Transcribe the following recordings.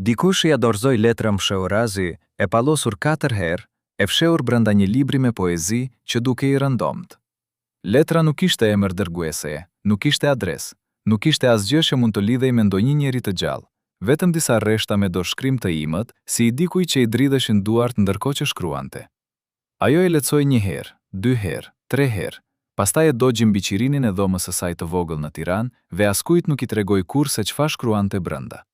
Dikush ja dorëzoi letra mshëurazi, e pallosur 4 herë, e fshehur brenda një libri me poezi që duke i rëndomt. Letra nuk ishte emër dërgueseje, nuk ishte adresë, nuk ishte asgjë që mund të lidhej me ndonjë njeri të gjallë, vetëm disa rreshta me dorëshkrim të imët, si i dikuj që i dridheshin duart ndërkohë që shkruante. Ajo e lexoi 1 herë, 2 herë, 3 herë, pastaj e dogji mbi qirinin e dhomës së saj të vogël në Tiranë, dhe askujt nuk i tregoi kurrë se çfarë shkruante brenda.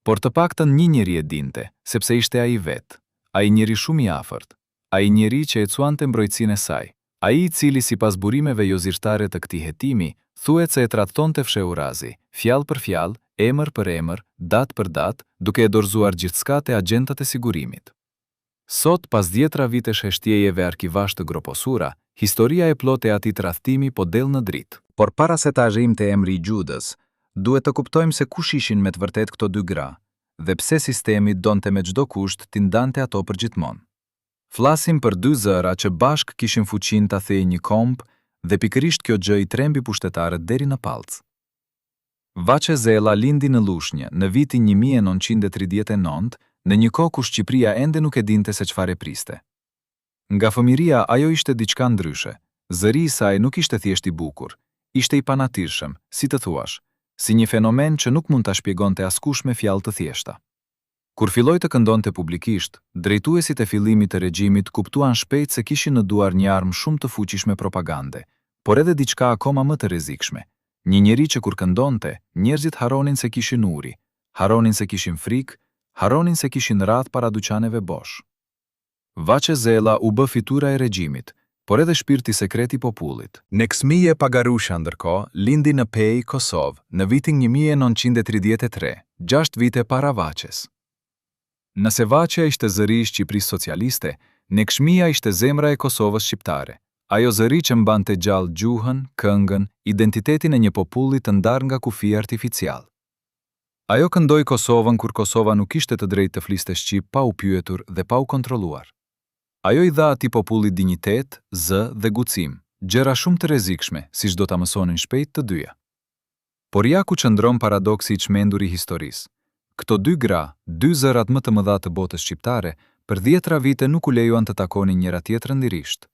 Por të paktën një njeri e dinte, sepse ishte ai vetë, ai njeri shumë i afërt, ai njeri që e cuante mbrojtësinë e saj, ai i cili sipas burimeve jo zyrtare të këtij hetimi, thuhet se e trajtonte fshehurazi, fjalë për fjalë, emër për emër, datë për datë, duke e dorëzuar gjithçka te agjentët e sigurimit. Sot, pas 10 vitesh heshtjejeve arkivash të groposura, historia e plotë e atij tradhtimi po del në dritë. Por para se ta arrijmë emri i Gjudës, duhet të kuptojmë se kush ishin me të vërtet këto 2 gra, dhe pse sistemi donte me çdo kusht t'i ndante ato përgjithmonë. Flasim për 2 zëra që bashk kishin fuqinë ta thejë një komb, dhe pikërisht kjo gjë i trembi pushtetarët deri në palc. Vaçe Zella lindi në Lushnjë në vitin 1939, në një kohë ku Shqipëria ende nuk e dinte se çfarë priste. Nga fëmiria ajo ishte diçka ndryshe. Zëri i saj nuk ishte thjesht i bukur, ishte i panatirshëm, si të thuash, si një fenomen që nuk mund ta shpjegonte askush me fjalë të thjeshta. Kur filloi të këndonte publikisht, drejtuesit e fillimit të regjimit kuptuan shpejt se kishin në duar një armë shumë të fuqishme propagande, por edhe diçka akoma më të rrezikshme. Një njeri që kur këndonte, njerëzit haronin se kishin uri, haronin se kishin frikë, haronin se kishin radhë para dyqaneve bosh. Vaçe Zella u bë fitura e regjimit, por edhe shpirti sekret i popullit. Neksmije Pagarusha ndërkohë lindi në Pej, Kosovë, në vitin 1933, 6 vite para Vaçes. Nëse Vaçja ishte zëri i Shqipërisë socialiste, Neksmija ishte zemra e Kosovës shqiptare. Ajo zëri që mbante gjallë gjuhën, këngën, identitetin e një populli të ndarë nga kufija artificial. Ajo këndoi Kosovën kur Kosova nuk ishte të drejtë të fliste shqip pa u pyetur dhe pa u kontrolluar. Ajo i dha atij popullit dinjitet, zë dhe guxim, gjëra shumë të rrezikshme, siç do ta mësonin shpejt të dyja. Por ja ku qëndron paradoksi i çmendur i historisë. Këto 2 gra, 2 zërat më të mëdha të botës shqiptare, për 10 vite nuk u lejuan të takonin njëra tjetrën lirisht.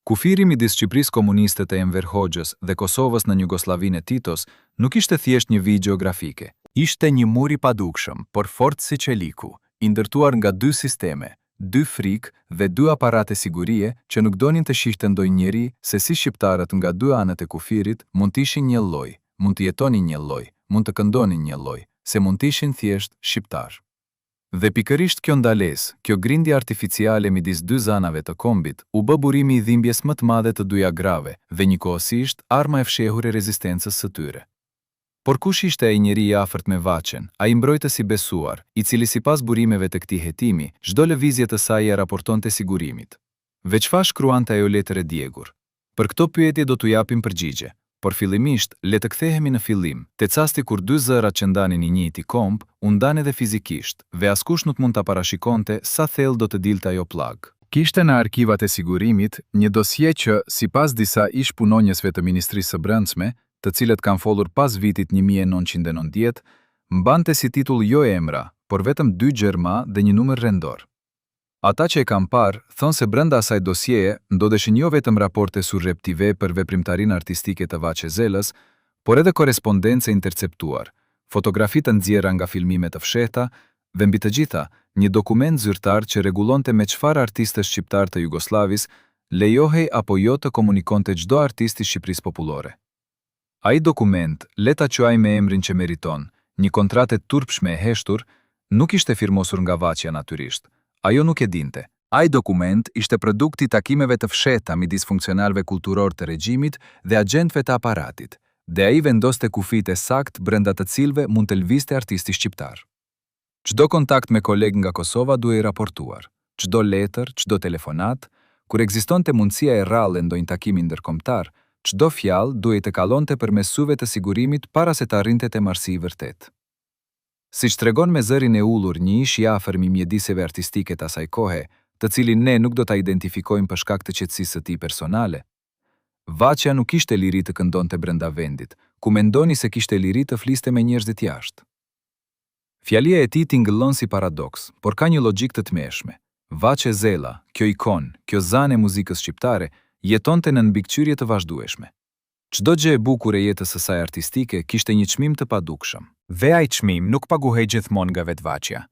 Kufiri midis Shqipërisë komuniste të Enver Hoxhës dhe Kosovës në Jugosllavinë e Titos nuk ishte thjesht një vijë gjeografike. Ishte një mur i padukshëm, por fort si çeliku, i ndërtuar nga 2 sisteme, 2 frikë dhe 2 aparate sigurie që nuk donin të shihte ndonjë njeri se si shqiptarët nga 2 anët e kufirit mund të ishin një lloj, mund të jetonin një lloj, mund të këndonin një lloj, se mund të ishin thjesht shqiptar. Dhe pikërisht kjo ndalesë, kjo grindje artificiale midis 2 zanave të kombit, u bë burimi i dhimbjes më të madhe të 2 grave dhe njëkohësisht arma e fshehur e rezistencës së tyre. Por kush ishte ai njeri i afërt me Vaçen, ai mbrojtës i besuar, i cili sipas burimeve të këtij hetimi, çdo lëvizje të saj e raportonte sigurimit? Ve çfarë shkruante ajo letër e djegur? Për këto pyetje do t'u japim përgjigje. Por fillimisht, le të kthehemi në fillim, te casti kur 2 zërat që ndanin një njëjti komb, u ndan edhe fizikisht, dhe askush nuk mund ta parashikonte sa thellë do të dilte ajo plag. Kishte në arkivat e sigurimit një dosje që, sipas disa ish punonjësve të Ministrisë së Brendshme, të cilët kanë folur pas vitit 1990, mbante si titull jo emra, por vetëm 2 gjerma dhe një numër rendor. Ata që e kam parë, thonë se brenda asaj dosjeje ndodheshin jo vetëm raporte surreptive për veprimtarinë artistike të Vaçe Zellës, por edhe korrespondencë interceptuar, fotografi të nxjerra nga filmime të fshehta dhe mbi të gjitha, një dokument zyrtar që rregullonte me çfarë artistësh shqiptar të Jugosllavisë lejohej apo jo të komunikonte çdo artist i Shqipërisë popullore. Ai dokument, le ta quajmë me emrin që meriton, një kontratë turpshme e heshtur, nuk ishte firmosur nga Vaçja natyrisht. Ajo nuk e dinte. Ai dokument ishte produkt i takimeve të fshehta midis funksionarëve kulturor të regjimit dhe agjentëve të aparatit, dhe ai vendoste kufijtë saktë brenda të cilëve mund të lvizte artisti shqiptar. Çdo kontakt me kolegë nga Kosova duhej raportuar, çdo letër, çdo telefonat, kur ekzistonte mundësia e rrallë ndonjë takimi ndërkombëtar, çdo fjalë duhej të kallonte përmes syve të sigurimit para se të arrinte te marrësi i vërtet. Siç tregon me zërin e ullur një ish i afër mjediseve artistike të asaj kohe, të cilin ne nuk do ta identifikojmë për shkak të qetësisë së tij personale, Vaçja nuk kishte liri të këndonte brenda vendit, ku mendoni se kishte liri të fliste me njerëzit jashtë. Fjalia e tij tingëllon si paradoks, por ka një logjik të tmeshme. Vaçe Zella, kjo ikon, kjo zanë e muzikës shqiptare, jetonte në mbikëqyrje të vazhdueshme. Çdo gjë e bukur e jetës së saj artistike kishte një çmim të padukshëm. Dhe ai çmim nuk paguhej gjithmonë nga vetvaçja.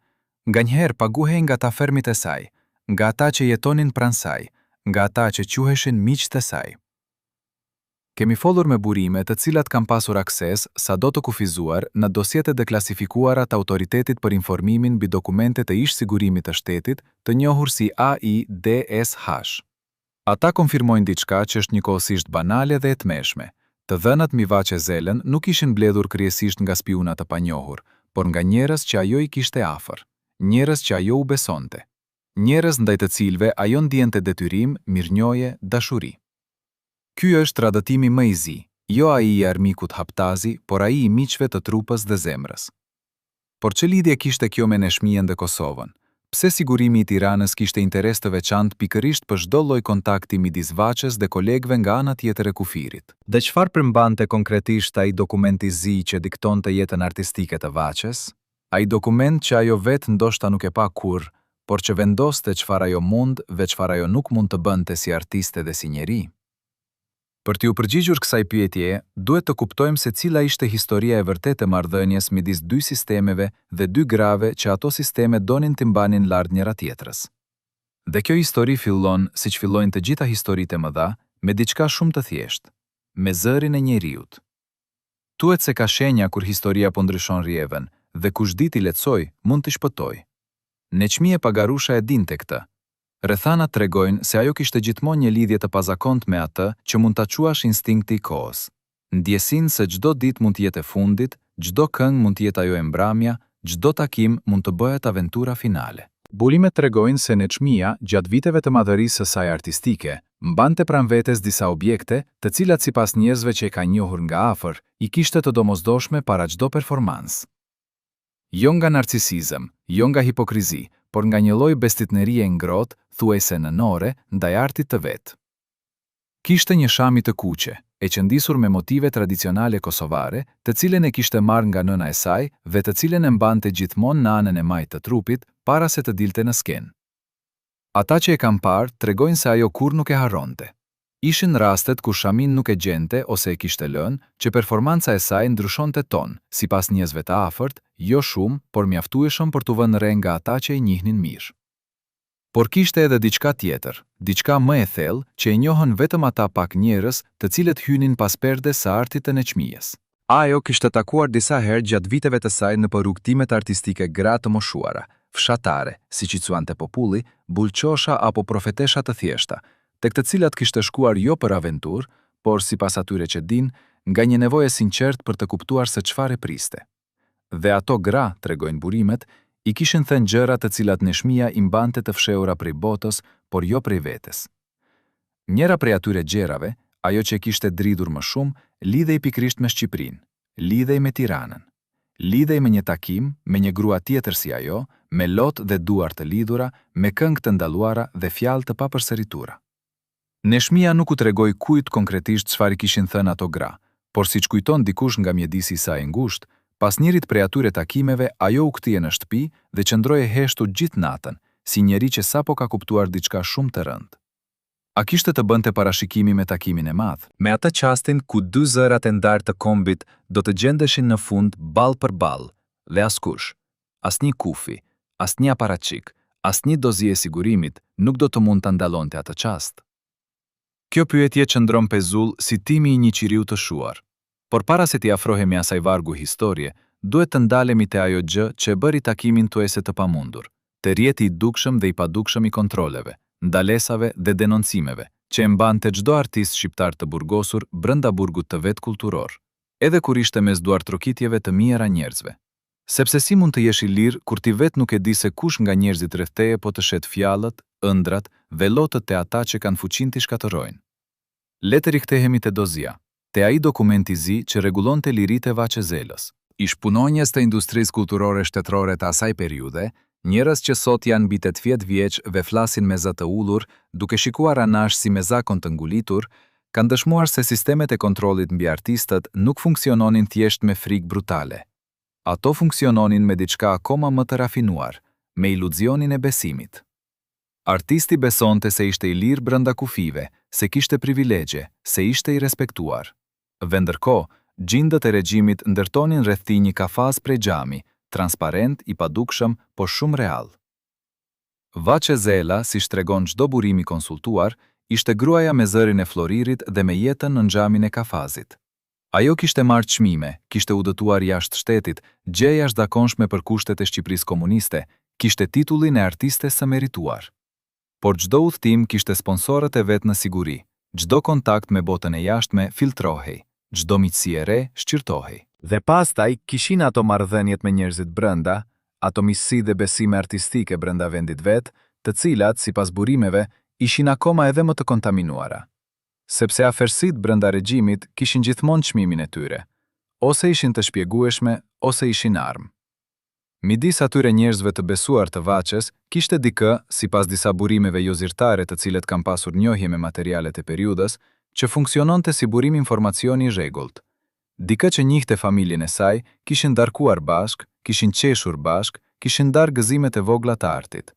Nganjëherë paguhej nga ta fermit e saj, nga ata që jetonin pranë saj, nga ata që quheshin miqtë e saj. Kemi folur me burime të cilat kanë pasur akses, sado të kufizuar, në dosjete deklasifikuara të Autoritetit për informimin mbi dokumentet e ish-sigurimit të shtetit, të njohur si AIDS-H. Ata konfirmojnë diçka që është njëkohësisht banale dhe e tmeshme. Të dhënat mbi Vaçe Zellën nuk ishin mbledhur kryesisht nga spiuna të panjohur, por nga njerëz që ajo i kishte afër, njerëz që ajo u besonte, njerëz ndaj të cilëve ajo ndjente detyrim, mirënjohje, dashuri. Ky është radhëtimi më i zi, jo ai i armikut haptazi, por ai i miqve të trupës dhe zemrës. Por çë lidhje kishte kjo me Neshmijën dhe Kosovën? Pse sigurimi i Tiranës kishte interes të veçantë pikërisht për çdo lloj kontakti midis Vaçes dhe kolegëve nga ana tjetër e kufirit? Dhe çfarë përmbante konkretisht ai dokument i zi që diktonte jetën artistike të Vaçes? Ai dokument që ajo vetë ndoshta nuk e pa kurrë, por që vendoste çfarë ajo mund dhe çfarë ajo nuk mund të bënte si artiste dhe si njeri? Për t'ju përgjigjur kësaj pyetje, duhet të kuptojmë se cila ishte historia e vërtetë e marrëdhënies midis dy sistemeve dhe dy grave që ato sisteme donin të mbanin lart njëra tjetrës. Dhe kjo histori fillon, siç fillojnë të gjitha historitë e mëdha, me diçka shumë të thjeshtë, me zërin e njeriut. Thuhet se ka shenja kur historia po ndryshon rrjeven, dhe kush di t'i lexoj, mund t'i shpëtoj. Neçmie Pagarusha e dinte këtë. Rrethanat tregojnë se ajo kishte gjithmonë një lidhje të pazakontë me atë që mund ta quash instinkti i kohës. Ndjesinë se çdo ditë mund të jetë e fundit, çdo këngë mund të jetë ajo e mbrëmja, çdo takim mund të bëhet aventura finale. Burimet tregojnë se Neçmia, gjatë viteve të madhërisë së saj artistike, mbante pranë vetes disa objekte, të cilat sipas njerëzve që e kanë njohur nga afër, i kishte të domosdoshme para çdo performancë. Jo nga narcisizëm, jo nga hipokrizi, por nga një lloj bestitnerie ngrohtë, thuajse nënore, ndaj artit të vet. Kishte një shami të kuqe, e qëndisur me motive tradicionale kosovare, të cilën e kishte marrë nga nëna e saj dhe të cilën e mbante gjithmonë në anën e majtë të trupit para se të dilte në skenë. Ata që e kanë parë tregojnë se ajo kurrë nuk e harronte. Ishin rastet ku shamin nuk e gjente ose e kishte lënë, që performanca e saj ndryshonte ton, sipas njerëzve të afërt, jo shumë, por mjaftueshëm për t'u vënë re nga ata që e njihnin mirë. Por kishte edhe diçka tjetër, diçka më e thellë që e njohën vetëm ata pak njerëz, të cilët hynin pas perdes së artit të Neçmijës. Ajo kishte takuar disa herë gjatë viteve të saj në rrugtimet artistike gra të moshuara, fshatare, siç i quante populli, bulqosha apo profetesha të thjeshta, tek të cilat kishte shkuar jo për aventurë, por sipas atyre që din, nga një nevojë sinqert për të kuptuar se çfarë priste. Dhe ato gra, tregojnë burimet, i kishin thënë gjëra të cilat Neshmia i mbante të fshehura prej botës, por jo prej vetes. Njëra prej atyre gjërave, ajo që kishte dridhur më shumë, lidhej pikrisht me Shqipërinë, lidhej me Tiranën, lidhej me një takim, me një grua tjetër si ajo, me lotë dhe duar të lidhura, me këngë të ndaluara dhe fjalë të papërsëritura. Neshmia nuk u tregoi kujt konkretisht çfarë kishin thënë ato gra, por siç kujton dikush nga mjedisi i saj i ngushtë, pas njërit prej atyre takimeve, ajo u kthye në shtëpi dhe qëndroi e heshtur gjithë natën, si njeri që sapo ka kuptuar diçka shumë të rëndë. A kishte të bënte parashikimi me takimin e madh, me atë çastin ku dy zërat e ndarë të kombit do të gjendeshin në fund ball për ball, dhe askush, asnjë kufi, asnjë aparatçik, asnjë dozi e sigurimit nuk do të mund ta ndallonte atë çast. Kjo pyetje qëndron pezull si timi i një qiriu të shuar. Por para se t'i afrohemi asaj vargu historie, duhet të ndalemi te ajo gjë që e bëri takimin tuese të pamundur, te rjeti i dukshëm dhe i padukshëm i kontroleve, ndalesave dhe denoncimeve, që e mbante çdo artist shqiptar të burgosur brenda burgut të vet kulturor, edhe kur ishte mes duartrokitjeve të mijëra njerëzve. Sepse si mund të jesh i lirë kur ti vet nuk e di se kush nga njerëzit rreth teje po të shet fjalët, ëndrat dhe lotët e ata që kanë fuqinë t'i shkatërrojnë. Le të rikthehemi te dozia, te ai dokument i zi që rregullonte liritë e Vaçe Zellës. Ish punonjës të industrisë kulturore shtetërore të asaj periudhe, njerëz që sot janë mbi 80 vjeç dhe flasin me zë të ullur, duke shikuar anash si me zakon të ngulitur, kanë dëshmuar se sistemet e kontrollit mbi artistët nuk funksiononin thjesht me frikë brutale. Ato funksiononin me diçka akoma më të rafinuar, me iluzionin e besimit. Artisti besonte se ishte i lirë brenda kufive, se kishte privilegje, se ishte i respektuar. Ndërkohë, gjindët e regjimit ndërtonin rreth tij një kafaz prej xhami, transparent, i padukshëm, por shumë real. Vaçe Zela, si shtregon çdo burim i konsultuar, ishte gruaja me zërin e Floririt dhe me jetën në xhamin e kafazit. Ajo kishte marrë çmime, kishte udhëtuar jashtë shtetit, gjë e jashtëzakonshme për kushtet e Shqipërisë komuniste, kishte titullin e artistes së merituar. Por çdo udhtim kishte sponsorët e vet në siguri, çdo kontakt me botën e jashtme filtrohej, çdo miqësi e re shqyrtohej. Dhe pastaj kishin ato marrëdhëniet me njerëzit brenda, ato miqësi dhe besime artistike brenda vendit vet, të cilat, sipas burimeve, ishin akoma edhe më të kontaminuara. Sepse afërsitë brenda regjimit kishin gjithmonë çmimin e tyre, ose ishin të shpjegueshme, ose ishin armë. Midis atyre njerëzve të besuar të Vaçes, kishte dikë, sipas disa burimeve jo zyrtare të cilët kanë pasur njohje me materialet e periudhës, që funksiononte si burim informacioni i rregullt. Dikë që njihte familjen e saj, kishin darkuar bashk, kishin qeshur bashk, kishin ndarë gëzimet e vogla të artit.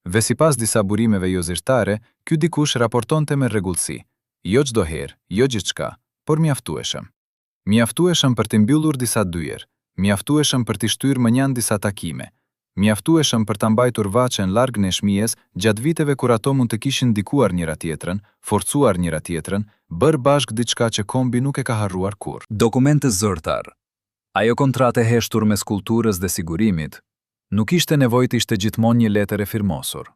Dhe sipas disa burimeve jo zyrtare, ky dikush raportonte me rregullsi. Jo çdo herë, jo gjithçka, por mjaftueshëm. Mjaftueshëm për të mbyllur disa dyer, mjaftueshëm për të shtyrë mënjan disa takime, mjaftueshëm për ta mbajtur Vaçen larg neshmies gjatë viteve kur ato mund të kishin ndikuar njëra tjetrën, forcuar njëra tjetrën, bërë bashk diçka që kombi nuk e ka harruar kurrë. Dokumente zyrtar. Ajo kontratë e heshtur mes kulturës dhe sigurimit, nuk ishte nevojë të ishte gjithmonë një letër e firmosur.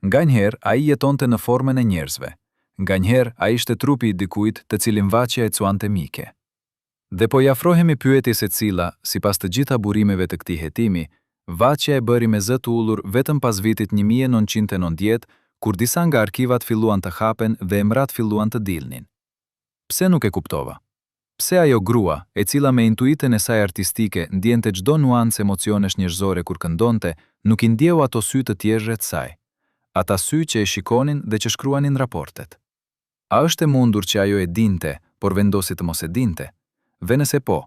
Nganjëherë ai jetonte në formën e njerëzve. Nganjëherë ai ishte trupi i dikujt të cilin Vaçja e cuante mike. Dhe po i afrohemi pyetjes e cila, sipas të gjitha burimeve të këtij hetimi, Vaçja e bëri me zë të ullur vetëm pas vitit 1990, kur disa nga arkivat filluan të hapen dhe emrat filluan të dilnin. Pse nuk e kuptova? Pse ajo grua, e cila me intuitën e saj artistike ndjente çdo nuancë emocionesh njerëzore kur këndonte, nuk i ndjeu ato sy të tjerë rreth saj? Ata sy që e shikonin dhe që shkruanin raportet. A është e mundur që ajo e dinte, por vendosi të mos e dinte? Dhe nëse po,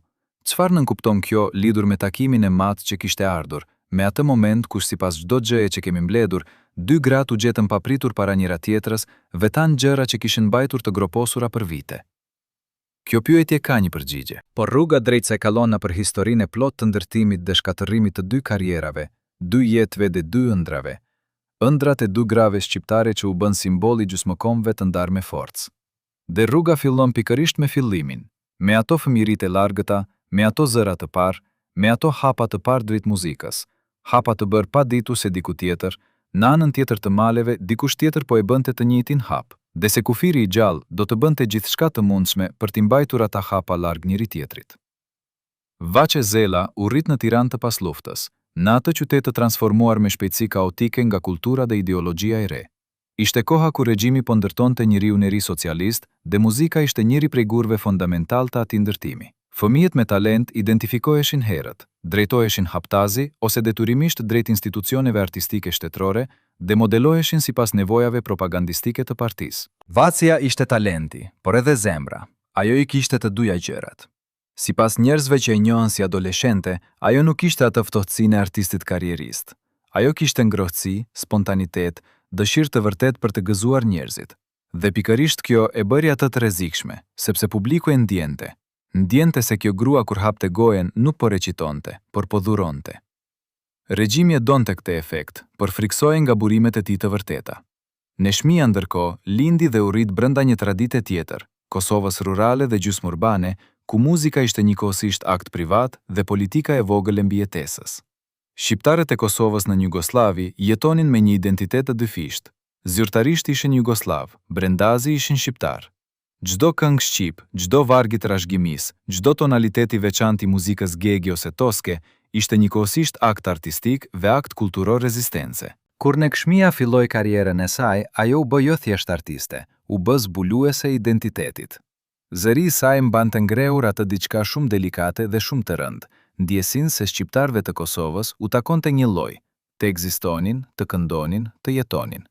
çfarë nënkupton kjo lidhur me takimin e madh që kishte ardhur, me atë moment kush sipas çdo gjëje që kemi mbledhur, dy gratë u gjetën papritur para njëra tjetrës, vetan gjëra që kishin mbajtur të groposura për vite. Kjo pyetje ka një përgjigje, por rruga drejt se kalon nëpër historinë e plot të ndërtimit dhe shkatërrimit të dy karrierave, dy jetëve dhe dy ëndrave. Ëndrat e dy grave shqiptare që u bën simboli gjysmëkombëve të ndarë me forcë. Dhe rruga fillon pikërisht me fillimin, me ato fëmijëritë e largëta, me ato zëra të parë, me ato hapa të parë drejt muzikës, hapa të bërë pa ditur se diku tjetër, në anën tjetër të maleve dikush tjetër po e bënte të njëjtin hap, dhe se kufiri i gjallë do të bënte gjithçka të mundshme për t'i mbajtur ata hapa larg njëri tjetrit. Vaçe Zela u rrit në Tiranë të pas luftës, në atë qytet të transformuar me shpejtësi kaotike nga kultura dhe ideologjia e re. Ishte koha kur regjimi po ndërtonte njeriu në ri socialist dhe muzika ishte njëri prej gurëve fundamental të atij ndërtimi. Fëmijët me talent identifikoheshin herët, drejtoheshin haptazi ose detyrimisht drejt institucioneve artistike shtetërore dhe modeloheshin sipas nevojave propagandistike të partisë. Vaçja ishte talenti, por edhe zemra. Ajo i kishte të dyja gjërat. Sipas njerëzve që e njohën si adoleshente, ajo nuk kishte atë ftohtësinë e artistit karrierist. Ajo kishte ngrohtësi, spontanitet, dëshirë të vërtet për të gëzuar njerëzit. Dhe pikërisht kjo e bëri atë të rrezikshme, sepse publiku e ndjente. Ndjente se kjo grua kur hapte gojen nuk po recitonte, por po dhuronte. Regjimi e donte këtë efekt, por friksohej nga burimet e tij të vërteta. Neshmia ndërkohë lindi dhe u rrit brenda një tradite tjetër, Kosovës rurale dhe gjysmëurbane, ku muzika ishte njëkohësisht akt privat dhe politika e vogël e mbijetesës. Shqiptarët e Kosovës në Jugosllavi jetonin me një identitet të dyfisht. Zyrtarisht ishin jugoslav, brendazi ishin shqiptar. Çdo këngë shqip, çdo varg i trashëgimisë, çdo tonalitet i veçantë i muzikës gegi ose toske, ishte njëkohësisht akt artistik dhe akt kulturor rezistence. Kur Nekshmia filloi karrierën e saj, ajo u bë jo thjesht artiste, u bë zbuluese e identitetit. Zëri i saj mbante ngrehur atë diçka shumë delikate dhe shumë të rëndë, ndjesinë se shqiptarëve të Kosovës u takonte një lloj, të ekzistonin, të këndonin, të jetonin.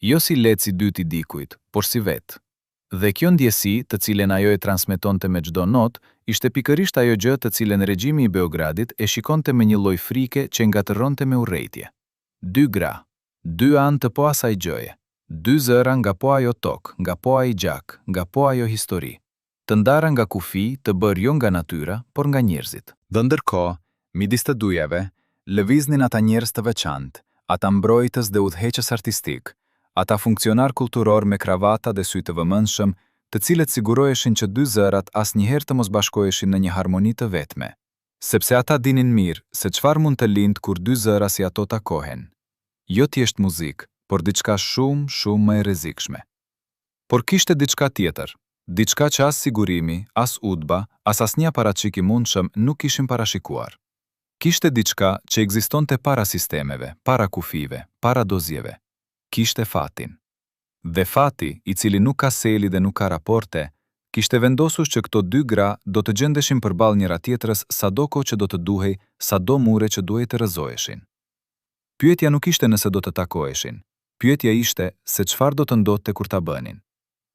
Jo si leci dytë i dikujt, por si vetë. Dhe kjo ndjesi, të cilën ajo e transmetonte me çdo notë, ishte pikërisht ajo gjë të cilën regjimi i Beogradit e shikonte me një lloj frike që ngatëronte me urrejtje. Dy gra, dy anë të po asaj gjëje, dy zëra nga po ajo tokë, nga po ai gjak, nga po ajo histori, të ndara nga kufi, të bërë jo nga natyra, por nga njerëzit. Dhe ndërkohë, midis të dujave, lëviznin ata njerëz të veçantë, ata mbrojtës dhe udhëheqës artistik, ata funksionar kulturor me kravata dhe sy të vëmendshëm, të cilët siguroheshin që dy zërat asnjëherë të mos bashkoheshin në një harmoni të vetme, sepse ata dinin mirë se çfarë mund të lindë kur dy zëra si ato takohen. Jo thjesht muzikë, por diçka shumë më e rrezikshme. Por kishte diçka tjetër, diçka që as sigurimi, as udhba, as asnjë paraqik i mundshëm nuk kishin parashikuar. Kishte diçka që ekzistonte para sistemeve, para kufive, para dozjeve. Kishte fatin. Dhe fati, i cili nuk ka seli dhe nuk ka raporte, kishte vendosur që këto dy gra do të gjendeshin përballë njëra tjetrës sadoko që do të duhej, sado mure që duhej të rrëzoheshin. Pyetja nuk ishte nëse do të takoheshin. Pyetja ishte se çfarë do të ndodhte kur ta bënin,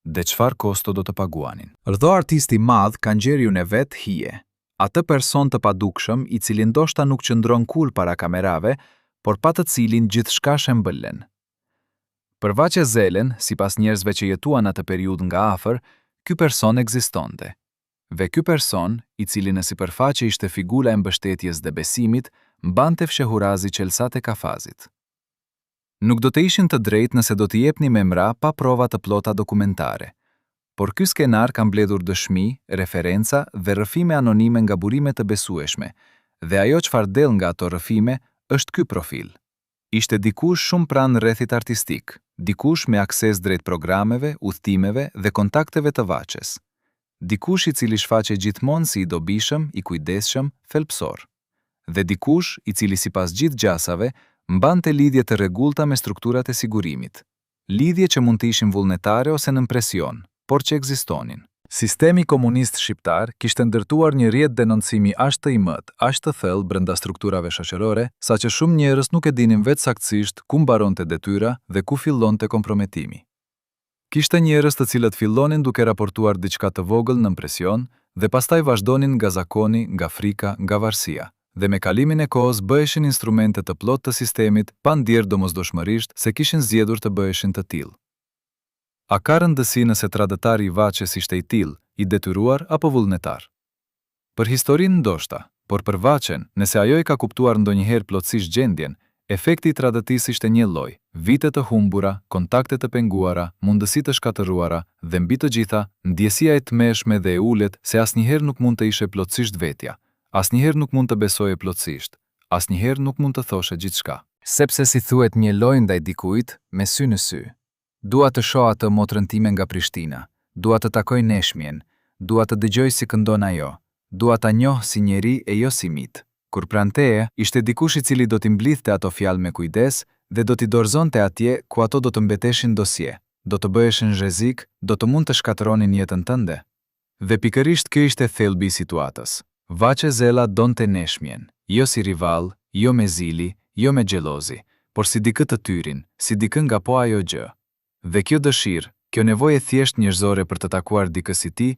dhe çfarë kosto do të paguanin. Rdo artisti madh ka nxjerrjen e vet hije. Atë person të padukshëm i cili ndoshta nuk qëndron kur para kamerave, por pa të cilin gjithçka shembëllen. Përveç e zelen, sipas njerëzve që jetuan atë periudhë nga afër, ky person ekzistonte. Dhe ky person, i cili në sipërfaqe ishte figura e mbështetjes dhe besimit, mbante fshehurazi qelsat e kafazit. Nuk do të ishin të drejtë nëse do t'i jepni me mra pa prova të plota dokumentare. Por ky skenar ka mbledhur dëshmi, referenca dhe rrëfime anonime nga burime të besueshme, dhe ajo çfarë del nga ato rrëfime është ky profil. Ishte dikush shumë pranë rrethit artistik, dikush me akses drejt programeve, udhëtimeve dhe kontakteve të vaçes. Dikush i cili shfaqe gjithmonë si i dobishëm, i kujdesshëm, thelpsor. Dhe dikush i cili sipas gjithë gjasave mbante lidhje të rregullta me strukturat e sigurimit. Lidhje që mund të ishin vullnetare ose nën presion, por që ekzistonin. Sistemi komunist shqiptar kishte ndërtuar një rrjet denoncimi aq të imët, aq të thellë brenda strukturave shoqërore, saqë shumë njerëz nuk e dinin vetë saktësisht ku mbaronte detyra dhe ku fillonte komprometimi. Kishte njerëz të cilët fillonin duke raportuar diçka të vogël nën presion dhe pastaj vazhdonin nga zakoni, nga frika, nga varësia, dhe me kalimin e kohës bëheshin instrumente të plotë të sistemit pa ndjerë domosdoshmërisht se kishin zgjedhur të bëheshin të tillë. A ka rëndësi nëse tradëtari i vaçes ishte i tillë, i detyruar apo vullnetar? Për historinë ndoshta, por për vaçen, nëse ajo i ka kuptuar ndonjëherë plotësisht gjendjen, efekti i tradëtisë ishte një lloj: vite të humbura, kontakte të penguara, mundësi të shkatëruara dhe mbi të gjitha, ndjesia e tmeshme dhe e ulët se asnjëherë nuk mund të ishe plotësisht vetja, asnjëherë nuk mund të besoje plotësisht, asnjëherë nuk mund të thoshe gjithçka. Sepse si thuhet një lojë ndaj dikujt me sy në sy. Dua të shoh atë motrën time nga Prishtina, dua të takoj neshmjen, dua të dëgjoj si këndon ajo, dua ta njoh si njeri e jo si mit. Kur pranë teje, ishte dikush i cili do t'i mblidhte ato fjalë me kujdes dhe do t'i dorëzonte atje ku ato do të mbeteshin dosje, do të bëheshin rrezik, do të mund të shkatëronin jetën tënde. Dhe pikërisht kjo ishte thelbi i situatës. Vaçe Zela donte neshmjen, jo si rival, jo me zili, jo me xhelozi, por si dikë të tyrin, si dikë nga po ajo gjë. Dhe kjo dëshirë, kjo nevojë thjesht njerëzore për të takuar dikë si ti,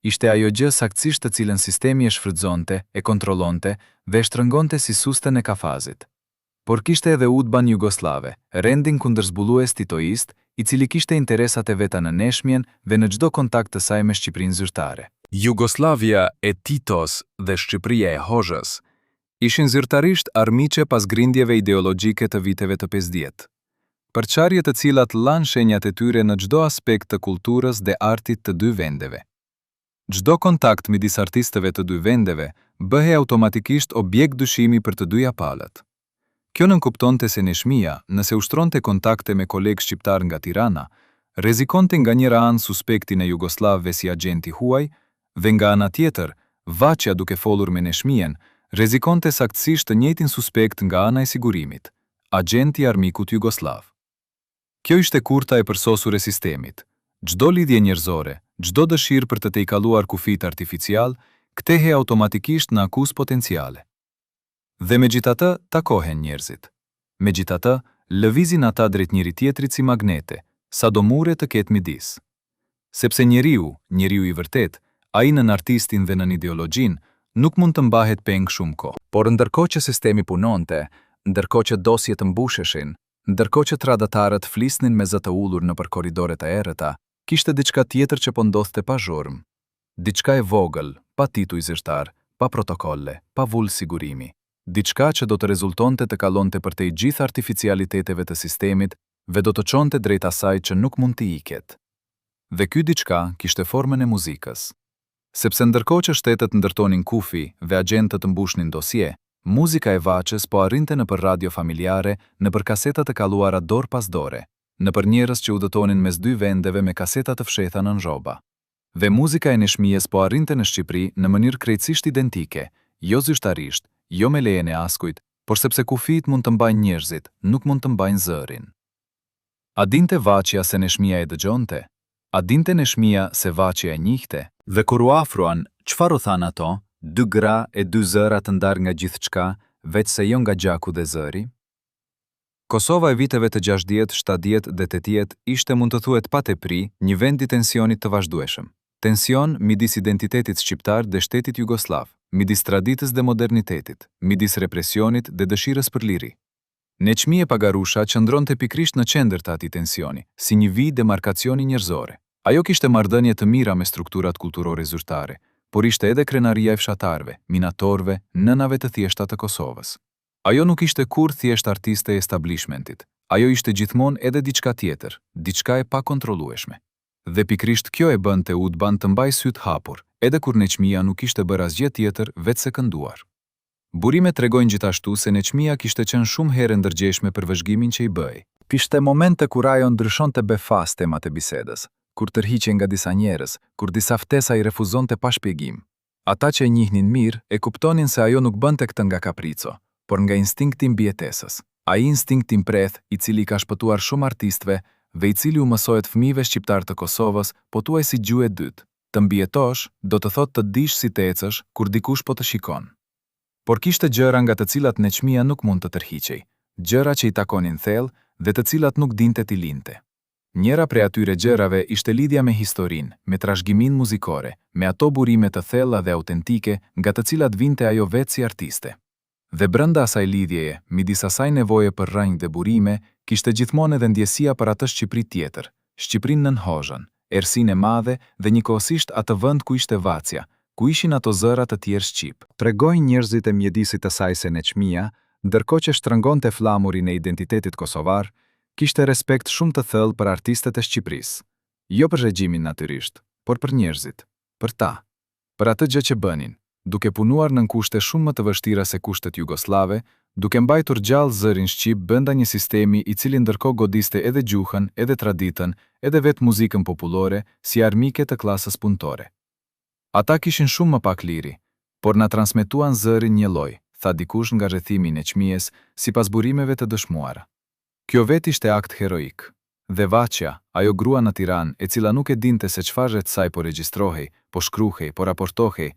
ishte ajo gjë saktësisht të cilën sistemi e shfrytëzonte, e kontrollonte dhe e shtrëngonte si sustën e kafazit. Por kishte edhe udhban jugoslave, rendin kundërzbulues titoist, i cili kishte interesat e veta në neshmjen dhe në çdo kontakt të saj me Shqipërinë zyrtare. Jugoslavia e Titos dhe Shqipëria e Hoxhës ishin zyrtarisht armiqe pas grindjeve ideologjike të viteve të 50. Përçarje të cilat lanë shenjat e tyre në çdo aspekt të kulturës dhe artit të dy vendeve. Çdo kontakt midis artistëve të dy vendeve bëhej automatikisht objekt dyshimi për të dyja palët. Kjo nënkuptonte se neshmia, nëse ushtronte kontakte me kolegë shqiptar nga Tirana, rrezikonte nga njëra anë suspektin e jugoslavëve si agenti huaj, dhe nga ana tjetër, vaçja duke folur me neshmien, rrezikonte saktësisht të njëjtin suspekt nga ana e sigurimit, agenti i armikut jugoslav. Kjo ishte kurta e përsosur e sistemit. Çdo lidhje njerëzore, çdo dëshirë për të tejkaluar kufit artificial, kthehej automatikisht në akuzë potenciale. Dhe megjithatë, takohen njerëzit. Megjithatë, lëvizin ata drejt njëri tjetrit si magnete, sado mure të ketë midis. Sepse njeriu i vërtet, ai nën artistin dhe nën ideologjin, nuk mund të mbahet peng shumë kohë. Por ndërkohë që sistemi punonte, ndërkohë që dosjet të mbusheshin, ndërkohë që tradhtarët flisnin me zë të ulur nëpër korridoret e errëta, kishte diçka tjetër që po ndodhte pa zhurmë. Diçka e vogël, pa tituj zyrtar, pa protokolle, pa vull sigurimi. Diçka që do të rezultonte të kalonte përtej gjithë artificialiteteve të sistemit dhe do të çonte drejt asaj që nuk mund të iket. Dhe ky diçka kishte formën e muzikës. Sepse ndërkohë që shtetet ndërtonin kufi dhe agjentët mbushnin dosje, muzika e Vaçës po arrinte nëpër radio familjare, nëpër kaseta të kaluara dorë pas dore, nëpër njerëz që udhëtonin mes dy vendeve me kaseta të fshehta nën rroba. Dhe muzika e Neshmijës po arrinte në Shqipëri në mënyrë krejtësisht identike, jo zyrtarisht, jo me lejen e askujt, por sepse kufijt mund të mbajnë njerëzit, nuk mund të mbajnë zërin. A dinte Vaçja se Neshmija e dëgjonte? A dinte Neshmija se Vaçja e njihte? Dhe kur u afruan, çfarë u than ato? Dy gra e dy zëra të ndarë nga gjithçka, veç se jo nga gjaku dhe zëri? Kosova e viteve të 60, 70 dhe 80 ishte, mund të thuhet pa tepri, një vend i tensionit të vazhdueshëm. Tension midis identitetit shqiptar dhe shtetit jugoslav, midis traditës dhe modernitetit, midis represionit dhe dëshirës për liri. Neçmije Pagarusha qëndronte pikrisht në qendër të atij tensioni, si një vijë demarkacioni njerëzore. Ajo kishte marrëdhënie të mira me strukturat kulturore zyrtare, por ishte edhe krenaria e fshatarëve, minatorëve, nënave të thjeshta të Kosovës. Ajo nuk ishte kur thjesht artiste e establishmentit. Ajo ishte gjithmonë edhe diçka tjetër, diçka e pakontrollueshme. Dhe pikrisht kjo e bënte Udban të mbaj syt hapur, edhe kur Neçmija nuk ishte bërë asgjë tjetër veç se kënduar. Burimet tregojnë gjithashtu se Neçmija kishte qenë shumë herë ndërgjeshme për vëzhgimin që i bëi. Kishte momente kur ajo ndryshonte befas temat e bisedës, kur tërhiqej nga disa njerëz, kur disa ftesa i refuzonte pa shpjegim. Ata që e njihnin mirë e kuptonin se ajo nuk bënte këtë nga kaprico, por nga instinkti mbijetesës. Ai instinkti mpreth, i cili ka shpëtuar shumë artistëve dhe i cili u mësohet fëmijëve shqiptar të Kosovës, pothuajsi gjuhë e dytë. Të mbijetosh do të thotë të dish si të ecësh kur dikush po të shikon. Por kishte gjëra nga të cilat Neçmija nuk mund të tërhiqej, gjëra që i takonin thellë dhe të cilat nuk dinte t'i linte. Njëra prej atyre gjërave ishte lidhja me historinë, me trashëgiminë muzikore, me ato burime të thella dhe autentike nga të cilat vinte ajo vetë si artiste. Dhe brenda asaj lidhjeje, midis asaj nevoje për rënjë dhe burime, kishte gjithmonë edhe ndjesia për atë Shqipëri tjetër, Shqipërinë nën Hoxhën, errësinë e madhe dhe njëkohësisht atë vend ku ishte Vaçja, ku ishin ato zëra të tjerë shqip. Tregojnë njerëzit e mjedisit të saj se Neçmija, ndërkohë që shtërëngonte flamurin e identitetit kosovar, kishte respekt shumë të thellë për artistët e Shqipërisë. Jo për regjimin natyrisht, por për njerëzit, për ta, për atë gjë që bënin, duke punuar nën kushte shumë më të vështira se kushtet jugoslave, duke mbajtur gjallë zërin shqip brenda një sistemi i cili ndërkohë godiste edhe gjuhën, edhe traditën, edhe vetë muzikën popullore si armike të klasës punëtore. Ata kishin shumë më pak liri, por na transmetuan zërin një lloj, tha dikush nga rrethimi i Neçmijës, sipas burimeve të dëshmuara. Kjo vetë ishte akt heroik. Dhe Vaçja, ajo grua në Tiranë, e cila nuk e dinte se çfarë rreth saj po regjistrohej, po shkruhej, po raportohej,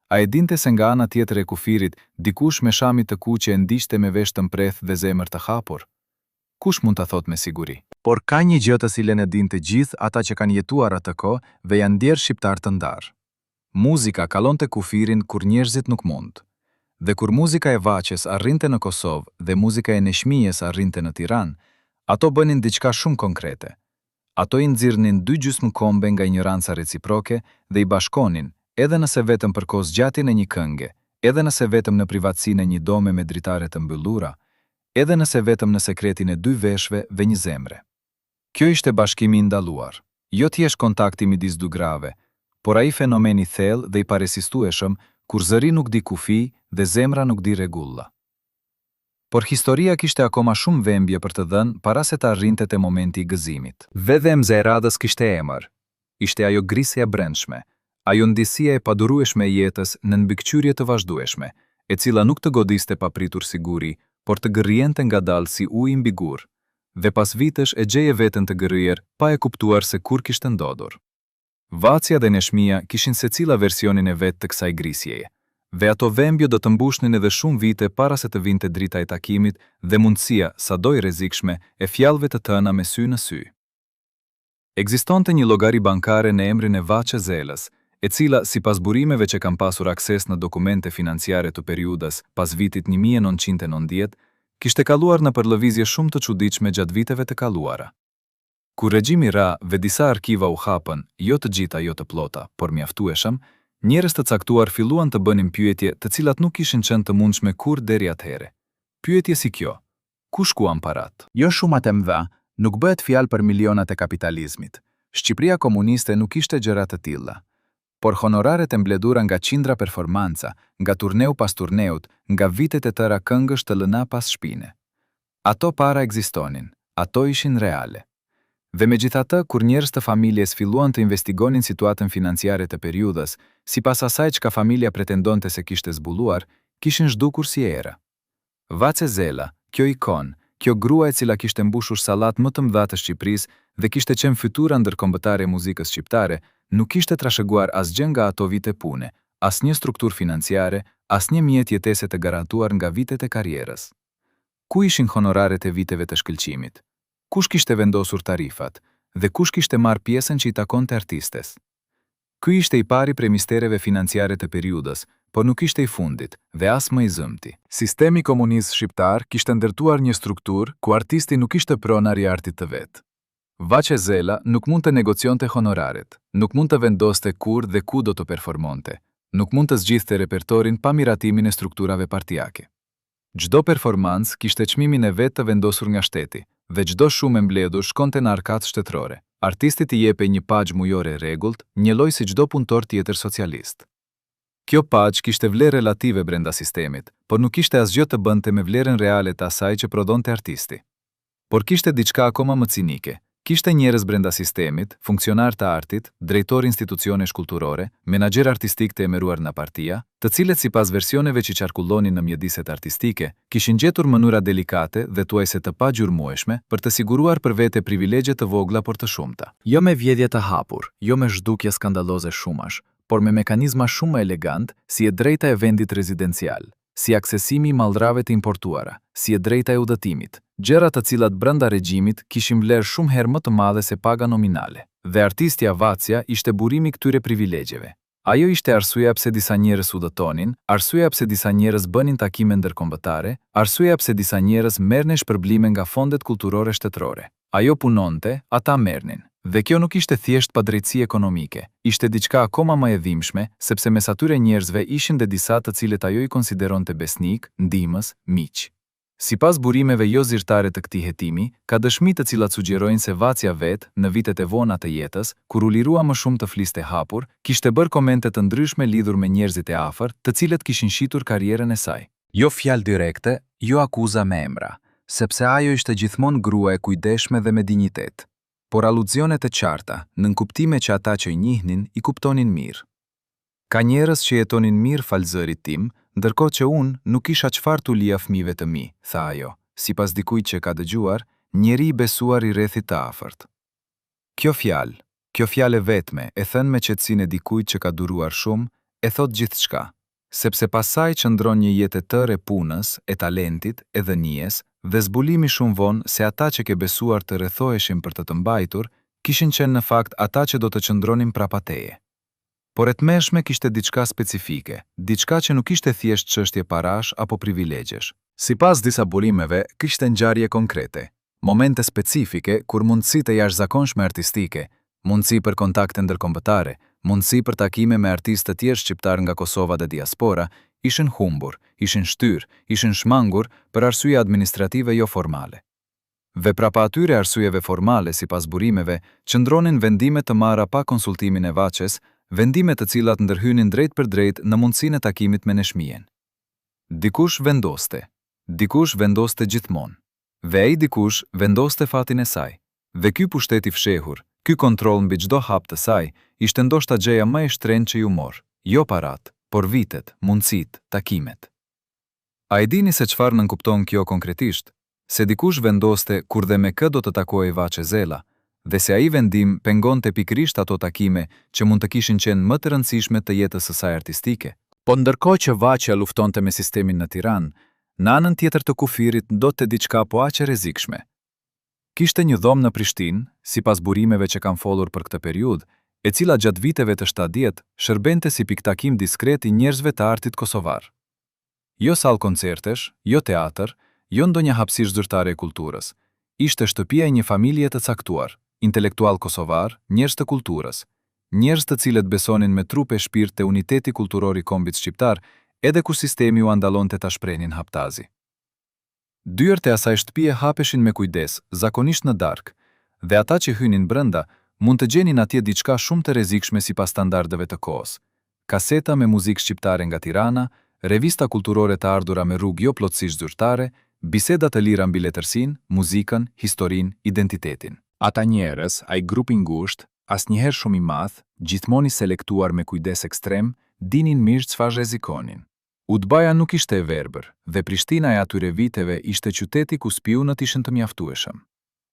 a e dinte se nga ana tjetër e kufirit, dikush me shami të kuqe e ndiqte me vesh të mpreth dhe zemër të hapur? Kush mund ta thotë me siguri? Por ka një gjë të cilën e dinë të gjithë ata që kanë jetuar atë kohë dhe janë ndjerë shqiptar të ndarë. Muzika kalonte kufirin kur njerëzit nuk mund. Dhe kur muzika e Vaçës arrinte në Kosovë dhe muzika e Neshmijës arrinte në Tiranë, ato bënin diçka shumë konkrete. Ato i nxirrnin dy gjysmëkombe nga ignoranca reciproke dhe i bashkonin, edhe nëse vetëm për kohë zgjatjen e një kënge, edhe nëse vetëm në privatësinë e një dome me dritare të mbyllura, edhe nëse vetëm në sekretin e dy veshëve dhe një zemre. Kjo ishte bashkimi i ndaluar, jo thjesht kontakti midis dy grave, por ai fenomeni thellë dhe i paresistueshëm kur zëri nuk di kufi dhe zemra nuk di rregulla. Por historia kishte akoma shumë vembje për të dhënë para se të arrinte te momenti i gëzimit. Vedhe e radhës kishte emër. Ishte ajo grisja e brendshme, ajo ndjesia e padurueshme e jetës në mbikëqyrje të vazhdueshme, e cila nuk të godiste papritur siguri, por të gërriente ngadalë si ujë mbi gur, dhe pas vitesh e gjeje veten të gërryer pa e kuptuar se kur kishte ndodhur. Vaçja dhe Neshmija kishin secila versionin e vet të kësaj grisjeje, dhe ato vembje do të mbushnin edhe shumë vite para se të vinte drita e takimit dhe mundësia, sado i rrezikshme, e fjalëve të tëna me sy në sy. Ekzistonte një llogari bankare në emrin e Vaçe Zelës, e cila, sipas burimeve që kam pasur akses në dokumente financiare të periudhës pas vitit 1990, kishte kaluar në përlëvizje shumë të çuditshme gjatë viteve të kaluara. Kur regjimi ra dhe disa arkiva u hapën, jo të gjitha, jo të plota, por mjaftueshëm, njerëz të caktuar filluan të bënin pyetje të cilat nuk kishin qenë të mundshme kurrë deri atëherë. Pyetje si kjo: ku shkuan parat? Jo shumat e mëdha, nuk bëhet fjalë për milionat e kapitalizmit. Shqipëria komuniste nuk ishte gjëra të tilla. Por honoraret e mbledhura nga qindra performanca, nga turneu pas turneut, nga vitet e tëra këngësh të lëna pas shpine. Ato para ekzistonin, ato ishin reale. Dhe megjithatë, kur njerëz të familjes filluan të investigonin situatën financiare të periudhës, sipas asaj çka familja pretendonte se kishte zbuluar, kishin zhdukur si era. Vaçe Zela, kjo ikon, kjo grua e cila kishte mbushur sallat më të mëdha të Shqipërisë dhe kishte qenë fytyra ndërkombëtare e muzikës shqiptare, nuk kishte trashëguar asgjë nga ato vite pune, asnjë strukturë financiare, asnjë mjet jetese të garantuar nga vitet e karrierës. Ku ishin honoraret e viteve të shkëlqimit? Kush kishte vendosur tarifat dhe kush kishte marrë pjesën që i takonte artistes? Ky ishte i pari prej mistereve financiare të periudhës, por nuk ishte i fundit dhe as më i zëmti. Sistemi komunist shqiptar kishte ndërtuar një strukturë ku artisti nuk ishte pronar i artit të vet. Vaçe Zela nuk mund të negocionte honoraret, nuk mund të vendoste kur dhe ku do të performonte, nuk mund të zgjidhte repertorin pa miratimin e strukturave partijake. Çdo performancë kishte çmimin e vet të vendosur nga shteti, dhe çdo shumë e mbledhur shkonte në arkatë shtetërore. Artistit i jepej një pagjë mujore rregullt, një lloj si çdo punëtor tjetër socialist. Kjo pagjë kishte vlerë relative brenda sistemit, por nuk kishte asgjë të bënte me vlerën reale të asaj që prodhonte artisti. Por kishte diçka akoma më cinike. Kishte njerëz brenda sistemit, funksionar të artit, drejtor institucionesh kulturore, menaxher artistik të emëruar nga partia, të cilët sipas versioneve që qarkullonin në mjediset artistike, kishin gjetur mënyra delikate dhe tuajse të pagjurmueshme për të siguruar për vete privilegje të vogla por të shumta. Jo me vjedhje të hapur, jo me zhdukje skandaloze shumash, por me mekanizma shumë elegant, si e drejta e vendit rezidencial, si aksesimi i mallrave të importuara, si e drejta e udhëtimit, gjëra të cilat brenda regjimit kishin vlerë shumë herë më të madhe se paga nominale. Dhe artistja Vaçja ishte burimi këtyre privilegjeve. Ajo ishte arsyeja pse disa njerëz udhëtonin, arsyeja pse disa njerëz bënin takime ndërkombëtare, arsyeja pse disa njerëz merrnin shpërblime nga fondet kulturore shtetërore. Ajo punonte, ata merrnin. Dhe kjo nuk ishte thjesht padrejtësi ekonomike, ishte diçka akoma më e dhimbshme, sepse mes atyre njerëzve ishin dhe disa të cilët ajo i konsideronte besnik, ndihmës, miq. Sipas burimeve jo zyrtare të këtij hetimi, ka dëshmi të cilat sugjerojnë se Vaçja vet, në vitet e vona të jetës, kur u lirua më shumë të fliste hapur, kishte bërë komente të ndryshme lidhur me njerëzit e afërt, të cilët kishin shitur karrierën e saj. Jo fjalë direkte, jo akuza me emra, sepse ajo ishte gjithmonë grua e kujdesshme dhe me dinjitet. Por aluzionet e qarta, në kuptime që ata që i njihnin, i kuptonin mirë. Ka njerëz që jetonin mirë fal zërit tim, ndërkohë që unë nuk isha çfarë t'u lija fëmijëve të mi, tha ajo, sipas dikujt që ka dëgjuar, njeri i besuar i rrethit të afërt. Kjo fjalë vetme, e thënë me qetësinë e dikujt që ka duruar shumë, e thot gjithçka, sepse pasaj qëndron një jetë e tërë e punës, e talentit, e dhënies, dhe zbulimi shumë vonë se ata që ke besuar të rrethoheshin për të të mbajtur, kishin qenë në fakt ata që do të qëndronin prapa teje. Por e tmerrshme kishte diçka specifike, diçka që nuk ishte thjesht çështje parash apo privilegjesh. Sipas disa burimeve, kishte ngjarje konkrete, momente specifike kur mundësitë e jashtëzakonshme artistike, mundësi për kontakte ndërkombëtare, mundësi për takime me artistë të tjerë shqiptar nga Kosova dhe diaspora, ishin humbur, ishin shtyr, ishin shmangur për arsye administrative jo formale. Dhe prapa atyre arsyeve formale, sipas burimeve, qëndronin vendime të marra pa konsultimin e Vaçes, vendime të cilat ndërhynin drejt për drejt në mundësinë e takimit me Neshmien. Dikush vendoste gjithmonë. Dhe ai dikush vendoste fatin e saj. Dhe ky pushteti fshehur, ky kontroll mbi çdo hap të saj, ishte ndoshta gjëja më e shtrenjtë që ju mor, jo parat, por vitet, mundësit, takimet. A e dini se çfarë nënkupton kjo konkretisht? Se dikush vendoste kur dhe me kë do të takojë Vaçe Zela, dhe se ai vendim pengonte pikërisht ato takime që mund të kishin qenë më të rëndësishme të jetës së saj artistike. Po ndërkohë që Vaçja luftonte me sistemin në Tiranë, në anën tjetër të kufirit ndodhte diçka po aq e rrezikshme. Kishte një dhomë në Prishtinë, sipas burimeve që kanë folur për këtë periudhë, e cila gjatë viteve të 70 shërbente si piktakim diskret i njerëzve të artit kosovar. Jo sallë koncertesh, jo teatr, jo ndonjë hapësirë zyrtare e kulturës. Ishte shtëpia e një familje të caktuar, intelektual kosovar, njerëz të kulturës, njerëz të cilët besonin me trup e shpirt te uniteti kulturor i kombit shqiptar, edhe kur sistemi u andallonte ta shprenin haptazi. Dyert e asaj shtëpie hapeshin me kujdes, zakonisht në darkë, dhe ata që hynin brenda mund të gjenin atje diçka shumë të rrezikshme sipas standardeve të kohës. Kaseta me muzikë shqiptare nga Tirana, revista kulturore të ardhura me rrugë jo plotësisht zyrtare, biseda të lira mbi letërsinë, muzikën, historinë, identitetin. Ata njerëz, ai grup i ngushtë, asnjëherë shumë i madh, gjithmonë i selektuar me kujdes ekstrem, dinin mirë çfarë rrezikonin. Udbaja nuk ishte e verbër, dhe Prishtina e atyre viteve ishte qyteti ku spionët ishin të mjaftueshëm.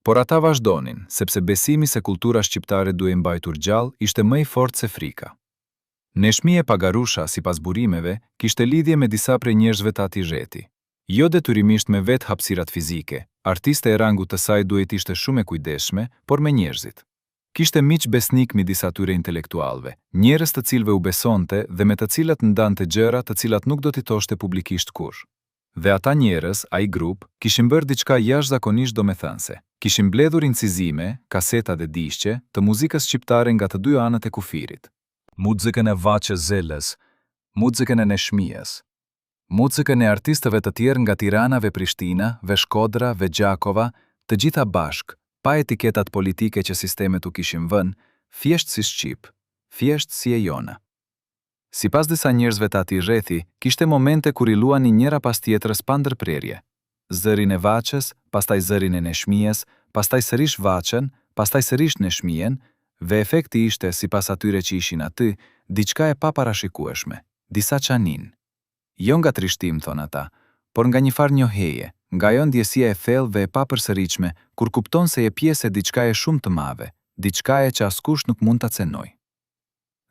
Por ata vazhdonin, sepse besimi se kultura shqiptare duhej mbajtur gjallë ishte më i fortë se frika. Neshmije Pagarusha, sipas burimeve, kishte lidhje me disa prej njerëzve të atij rreti. Jo detyrimisht me vetë hapësirat fizike, artiste e rangut të saj duhet ishte shumë e kujdesshme, por me njerëzit. Kishte miq besnik midis atyre intelektualëve, njerëz të cilëve u besonte dhe me të cilat ndante gjëra të cilat nuk do t'i thoshte publikisht kurrë. Dhe ata njerëz, ai grup, kishin bërë diçka jashtëzakonisht domethënëse. Kishin mbledhur incizime, kaseta dhe diçe të muzikës shqiptare nga të dy anët e kufirit. Muzikën e Vaçe Zelës, muzikën e Neshmijës, muzikën e artistëve të tjerë nga Tirana ve Prishtina, ve Shkodra, ve Gjakova, të gjitha bashk, pa etiketat politike që sistemet u kishin vënë, thjesht si Shqip, thjesht si e jona. Sipas disa njerëzve të atij rrethi, kishte momente kur i luani njëra pas tjetrës pa ndërprerje. Zërin e Vaçës, pastaj zërin e Neshmijës, pastaj sërish Vaçën, pastaj sërish Neshmijen, dhe efekti ishte, sipas atyre që ishin aty, diçka e paparashikueshme, disa çanin. Jo nga trishtim, thon ata, por nga një farë njohjeje, nga ajo ndjesia e thellë dhe e papërsëritshme kur kupton se je pjesë e diçkaje shumë të madhe, diçkaje që askush nuk mund ta cenoj.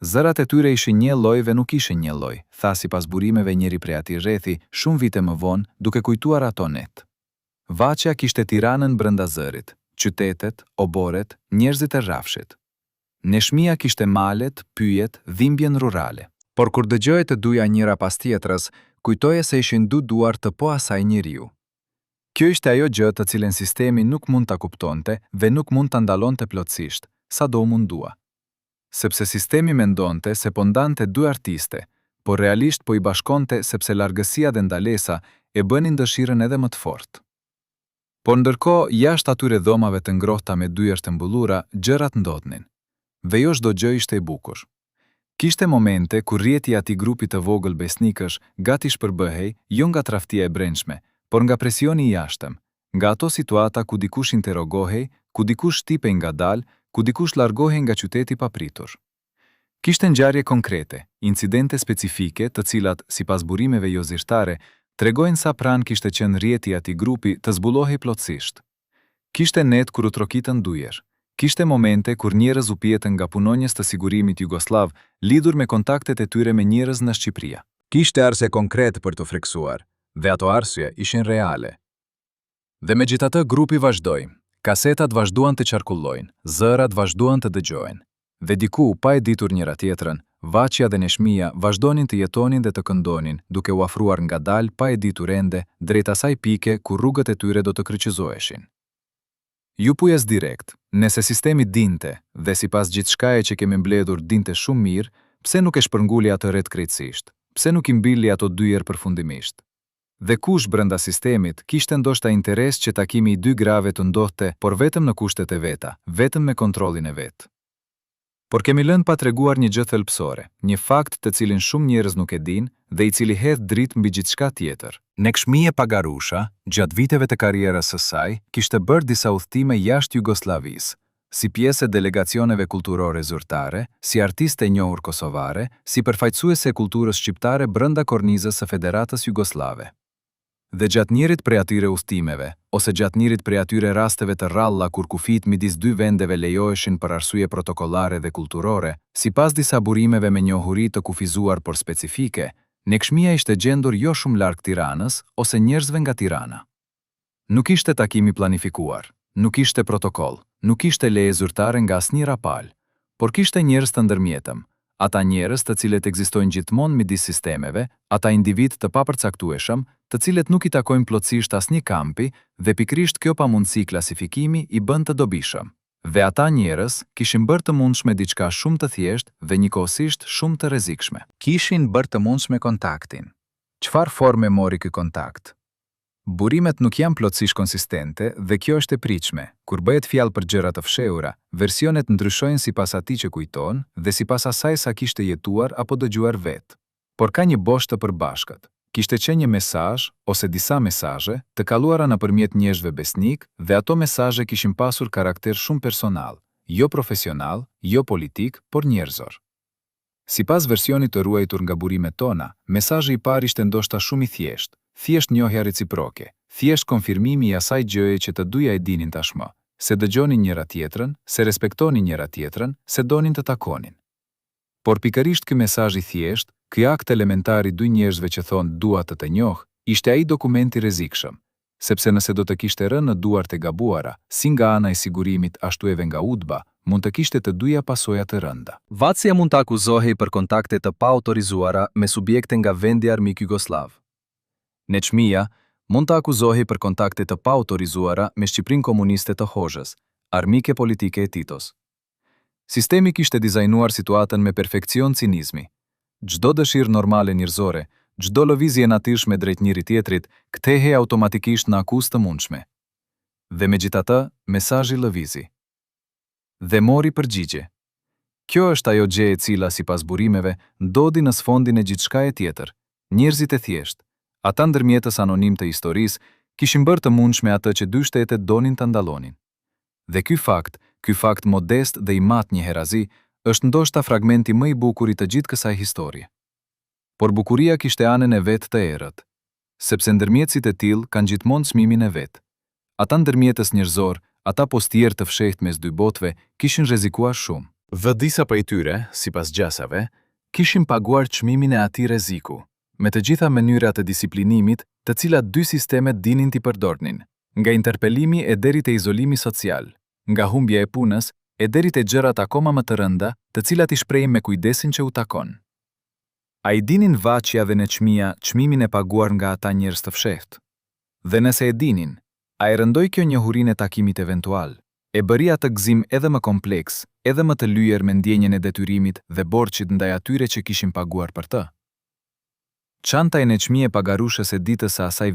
Zërat e tyre ishin një lloj dhe nuk ishin një lloj, tha sipas burimeve njëri prej atij rrethi shumë vite më vonë, duke kujtuar ato net. Vaçja kishte Tiranën brenda zërit, qytetet, oboret, njerëzit e rrafshit. Neshmija kishte malet, pyjet, dhimbjen rurale. Por kur dëgjoje të duja njëra pas tjetrës, kujtoje se ishin du duar të po asaj njeriu. Kjo ishte ajo gjë të cilën sistemi nuk mund ta kuptonte dhe nuk mund ta ndalonte plotësisht, sado u mundua. Sepse sistemi mendonte se po ndante dy artiste, por realisht po i bashkonte sepse largësia dhe ndalesa e bënin dëshirën edhe më të fortë. Por ndërkohë, jashtë atyre dhomave të ngrohta me dyert të mbullura, gjërat ndodhnin. Dhe jo çdo gjë ishte e bukur. Kishte momente kur rrjeti i atij grupi të vogël besnikësh gati shpërbëhej jo nga tradhtia e brendshme, por nga presioni i jashtëm, nga ato situata ku dikush interrogohej, ku dikush shtipej ngadalë, ku dikush largohej nga qyteti papritur. Kishte ngjarje konkrete, incidente specifike të cilat, sipas burimeve jo zyrtare, tregojnë sa pranë kishte qenë rrjeti i atij grupi të zbulohej plotësisht. Kishte net kur u trokitën dujer. Kishte momente kur njerëz u pjetën nga punonjës të sigurimit jugoslav lidhur me kontaktet e tyre me njerëz në Shqipëri. Kishte arsye konkret për të friksuar, dhe ato arsye ishin reale. Dhe megjithatë grupi vazhdoi. Kasetat vazhduan të qarkullojnë, zërat vazhduan të dëgjojnë. Dhe diku, pa e ditur njëra tjetrën, Vaçja dhe Neshmija vazhdonin të jetonin dhe të këndonin, duke u afruar ngadalë pa e ditur ende drejt asaj pike ku rrugët e tyre do të kryqëzoheshin. Ju pyes direkt, nëse sistemi dinte dhe sipas gjithçkaje që kemi mbledhur dinte shumë mirë, pse nuk e shpërnguli atë rreth krejtësisht? Pse nuk i mbili ato dyjer përfundimisht? Dhe kush brenda sistemit kishte ndoshta interes që takimi i dy grave të ndodhte, por vetëm në kushtet e veta, vetëm me kontrollin e vet. Por kemi lënë pa treguar një gjë thelbësore, një fakt të cilin shumë njerëz nuk e dinë dhe i cili hedh dritë mbi gjithçka tjetër. Neshmije Pagarusha, gjatë viteve të karrierës së saj, kishte bërë disa udhëtime jashtë Jugosllavisë, si pjesë e delegacioneve kulturore zyrtare, si artiste e njohur kosovare, si përfaqësuese e kulturës shqiptare brenda kornizës së Federatës Jugoslave. Dhe gjatë njërit prej atyre udhëtimeve, ose gjatë njërit prej atyre rasteve të rralla kur kufit midis dy vendeve lejoheshin për arsye protokollare dhe kulturore, sipas disa burimeve me njohuri të kufizuar por specifike, Neshmija ishte gjendur jo shumë larg Tiranës ose njerëzve nga Tirana. Nuk ishte takimi planifikuar, nuk ishte protokoll, nuk ishte leje zyrtare nga asnjëra palë, por kishte njerëz të ndërmjetëm, ata njerëz të cilët ekzistojnë gjithmonë midis sistemeve, ata individ të papërcaktueshëm, të cilët nuk i takojnë plotësisht asnjë kampi dhe pikërisht kjo pamundësi klasifikimi i bën të dobishëm. Dhe ata njerëz kishin bërë të mundshme diçka shumë të thjeshtë dhe njëkohësisht shumë të rrezikshme. Kishin bërë të mundshme kontaktin. Çfarë forme mori ky kontakt? Burimet nuk janë plotësisht konsistente dhe kjo është e pritshme. Kur bëhet fjalë për gjëra të fshehura, versionet ndryshojnë sipas atij që kujton dhe sipas asaj sa kishte jetuar apo dëgjuar vetë. Por ka një boshë të përbashkët. Kishte qenë një mesazh ose disa mesazhe të kaluara nëpërmjet njerëzve besnik dhe ato mesazhe kishin pasur karakter shumë personal, jo profesional, jo politik, por njerëzor. Sipas versionit të ruajtur nga burimet tona, mesazhi i parë ishte ndoshta shumë i thjeshtë, thjesht njohja reciproke, thjesht konfirmimi i asaj gjëje që të dyja e dinin tashmë, se dëgjonin njëra tjetrën, se respektonin njëra tjetrën, se donin të takonin. Por pikërisht ky mesazh i thjesht, ky akt elementar i dy njerëzve që thonë dua të njoh, ishte ai dokumenti rrezikshëm, sepse nëse do të kishte rënë në duart e gabuara, si nga ana e sigurimit ashtu edhe nga udhba, mund të kishte të dyja pasoja të rënda. Vacia mund të akuzohej për kontakte të paautorizuara me subjekte nga vendi armik Jugoslav. Neçmia mund të akuzohej për kontakte të paautorizuara me Shqipërinë komuniste të Hoxhës, armike politike e Titos. Sistemi kishte dizajnuar situatën me perfekcion cinizmi. Çdo dëshirë normale njerëzore, çdo lëvizje natyrshme drejt njëri tjetrit, kthehej automatikisht në akuzë të mundshme. Dhe megjithatë, mesazhi lëvizi. Dhe mori përgjigje. Kjo është ajo gjë e cila sipas burimeve ndodhi në sfondin e gjithçkaje tjetër. Njerëzit e thjeshtë, ata ndërmjetës anonim të historisë, kishin bërë të mundshme atë që dy shtetet donin të ndalonin. Dhe ky fakt modest dhe i mat një herazi, është ndoshta fragmenti më i bukur i të gjithë kësaj historie. Por bukuria kishte anën e vet të errët, sepse ndërmjetësit e tillë kanë gjithmonë çmimin e vet. Ata ndërmjetës njerëzor, ata postier të fshehtë mes dy botëve, kishin rrezikuar shumë. Dhe disa prej tyre, sipas gjasave, Kishin paguar çmimin e atij rreziku, me të gjitha mënyrat e disiplinimit, të cilat dy sistemet dinin t'i përdornin, nga interpelimi e deri te izolimi social, nga humbja e punës e deri te gjërat akoma më të rënda, të cilat i shprehin me kujdesin që u takon. A i dinin Vaçja dhe Neçmia çmimin e paguar nga ata njerëz të fshehtë? Dhe nëse e dinin, a e rëndoi kjo njohurinë e takimit eventual? E bëri atë gëzim edhe më kompleks, edhe më të lyer me ndjenjen e detyrimit dhe borxhit ndaj atyre që kishin paguar për të? Çanta e Neçmie pagarueshës e ditës së asaj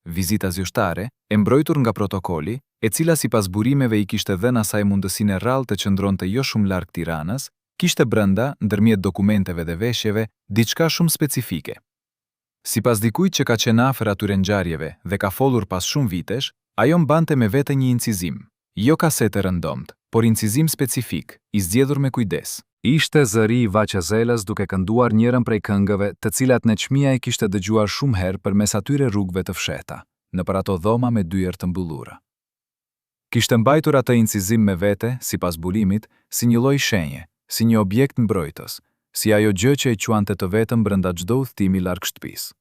vizita zyrtare, e mbrojtur nga protokolli, e cila sipas burimeve i kishte dhënë asaj mundësinë rrallë të qëndronte jo shumë larg Tiranës, kishte brenda, ndërmjet dokumenteve dhe veshjeve, diçka shumë specifike. Sipas dikujt që ka qenë afër atyre ngjarjeve dhe ka folur pas shumë vitesh, ajo mbante me vete një incizim, jo kasetë rëndomt, por incizim specifik, i zgjedhur me kujdes. ishte zëri i Vaçezelës duke kënduar njërën prej këngëve të cilat Neçmia i kishte dëgjuar shumë herë përmes atyre rrugëve të fshehta, nëpër ato dhoma me dyert të mbullura. Kishte mbajtur atë incizim me vete, sipas burimit, si një lloj shenje, si një objekt mbrojtës, si ajo gjë që e quante të vetëm brenda çdo udhtimi larg shtëpisë.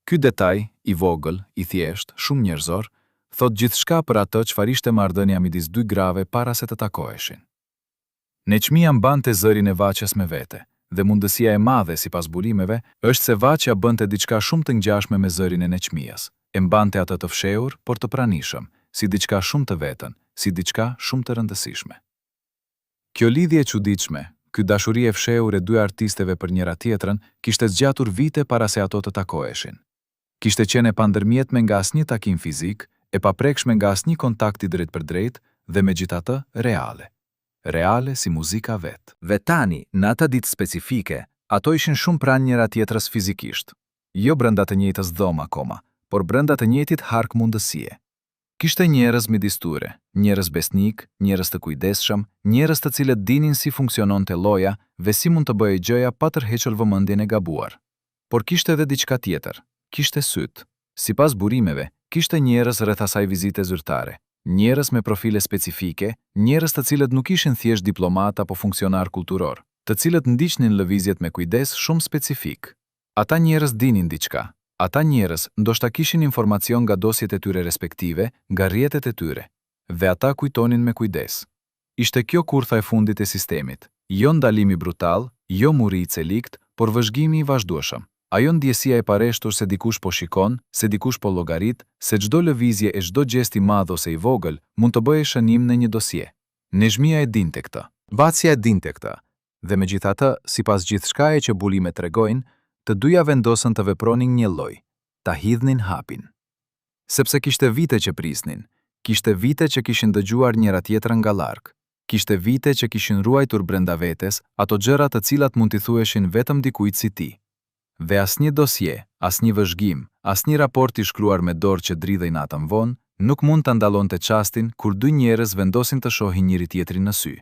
Ky detaj, i vogël, i thjesht, shumë njerëzor, thot gjithçka për atë çfarë ishte marrëdhënia midis dy grave para se të takoheshin. Neçmia mbante zërin e Vaçës me vete, dhe mundësia e madhe sipas burimeve është se Vaçja bënte diçka shumë të ngjashme me zërin e Neçmias, e mbante atë të fshehur, por të pranishëm, si diçka shumë të vetën, si diçka shumë të rëndësishme. Kjo lidhje e çuditshme, ky dashuri e fshehur e dy artisteve për njëra tjetrën, kishte zgjatur vite para se ato të takoheshin. Kishte qenë e pandërmjetme nga asnjë takim fizik, e paprekshme nga asnjë kontakt i drejt për drejt, dhe megjithatë reale. Reale si muzika vet. Dhe tani, në atë ditë specifike, ato ishin shumë pranë njëra tjetrës fizikisht. Jo brenda të njëjtës dhomë akoma, por brenda të njëjtit hark mundësie. Kishte njerëz midis tyre, njerëz besnik, njerëz të kujdesshëm, njerëz të cilët dinin si funksiononte lloja dhe si mund të bëhej gjëja pa tërhequr vëmendjen e gabuar. Por kishte edhe diçka tjetër, kishte syt. Sipas burimeve, kishte njerëz rreth asaj vizite zyrtare, njerëz me profile specifike, njerëz të cilët nuk ishin thjesht diplomat apo funksionar kulturor, të cilët ndiqnin lëvizjet me kujdes shumë specifik. Ata njerëz dinin diçka. Ata njerëz ndoshta kishin informacion nga dosjet e tyre respektive, nga rrjetet e tyre. dhe ata kujtonin me kujdes. Ishte kjo kurtha e fundit e sistemit, jo ndalimi brutal, jo muri i celikt, por vëzhgimi i vazhdueshëm. Ajo ndjesia e pareshtur se dikush po shikon, se dikush po llogarit, se çdo lëvizje e çdo gjest i madh ose i vogël mund të bëjë shënim në një dosie. Nezhmia e dinte këtë. Vacia e dinte këtë. Dhe megjithatë, sipas gjithçkaje që bulimet tregojnë, të dyja vendosën të vepronin një lloj, ta hidhnin hapin. Sepse kishte vite që prisnin, kishte vite që kishin dëgjuar njëra tjetrën nga larg, kishte vite që kishin ruajtur brenda vetes ato gjëra të cilat mund t'i thuheshin vetëm dikujt si ti. Dhe asnjë dosje, asnjë vëzhgim, asnjë raport i shkruar me dorë që dridhej natën vonë, nuk mund ta ndallonte çastin kur dy njerëz vendosin të shohin njëri tjetrin në sy.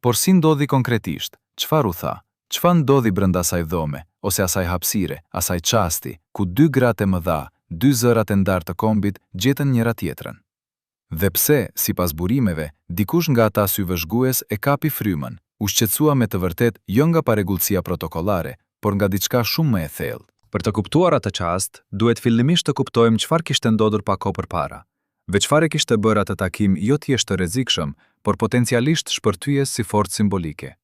Por si ndodhi konkretisht? Çfarë u tha? Çfarë ndodhi brenda asaj dhome, ose asaj hapësire, asaj çasti, ku dy gratë e mëdha, dy zërat e ndarë të kombit gjetën njëra tjetrën? Dhe pse, sipas burimeve, dikush nga ata syvëzhgues e kapi frymën, u shqetësua me të vërtet jo nga paregullësia protokollare, por nga diçka shumë më e thellë. Për të kuptuar atë çast, duhet fillimisht të kuptojmë çfarë kishte ndodhur pak kohë përpara. Dhe çfarë kishte bërë atë takim jo thjesht të rrezikshëm, por potencialisht shpërthyes si forcë simbolike.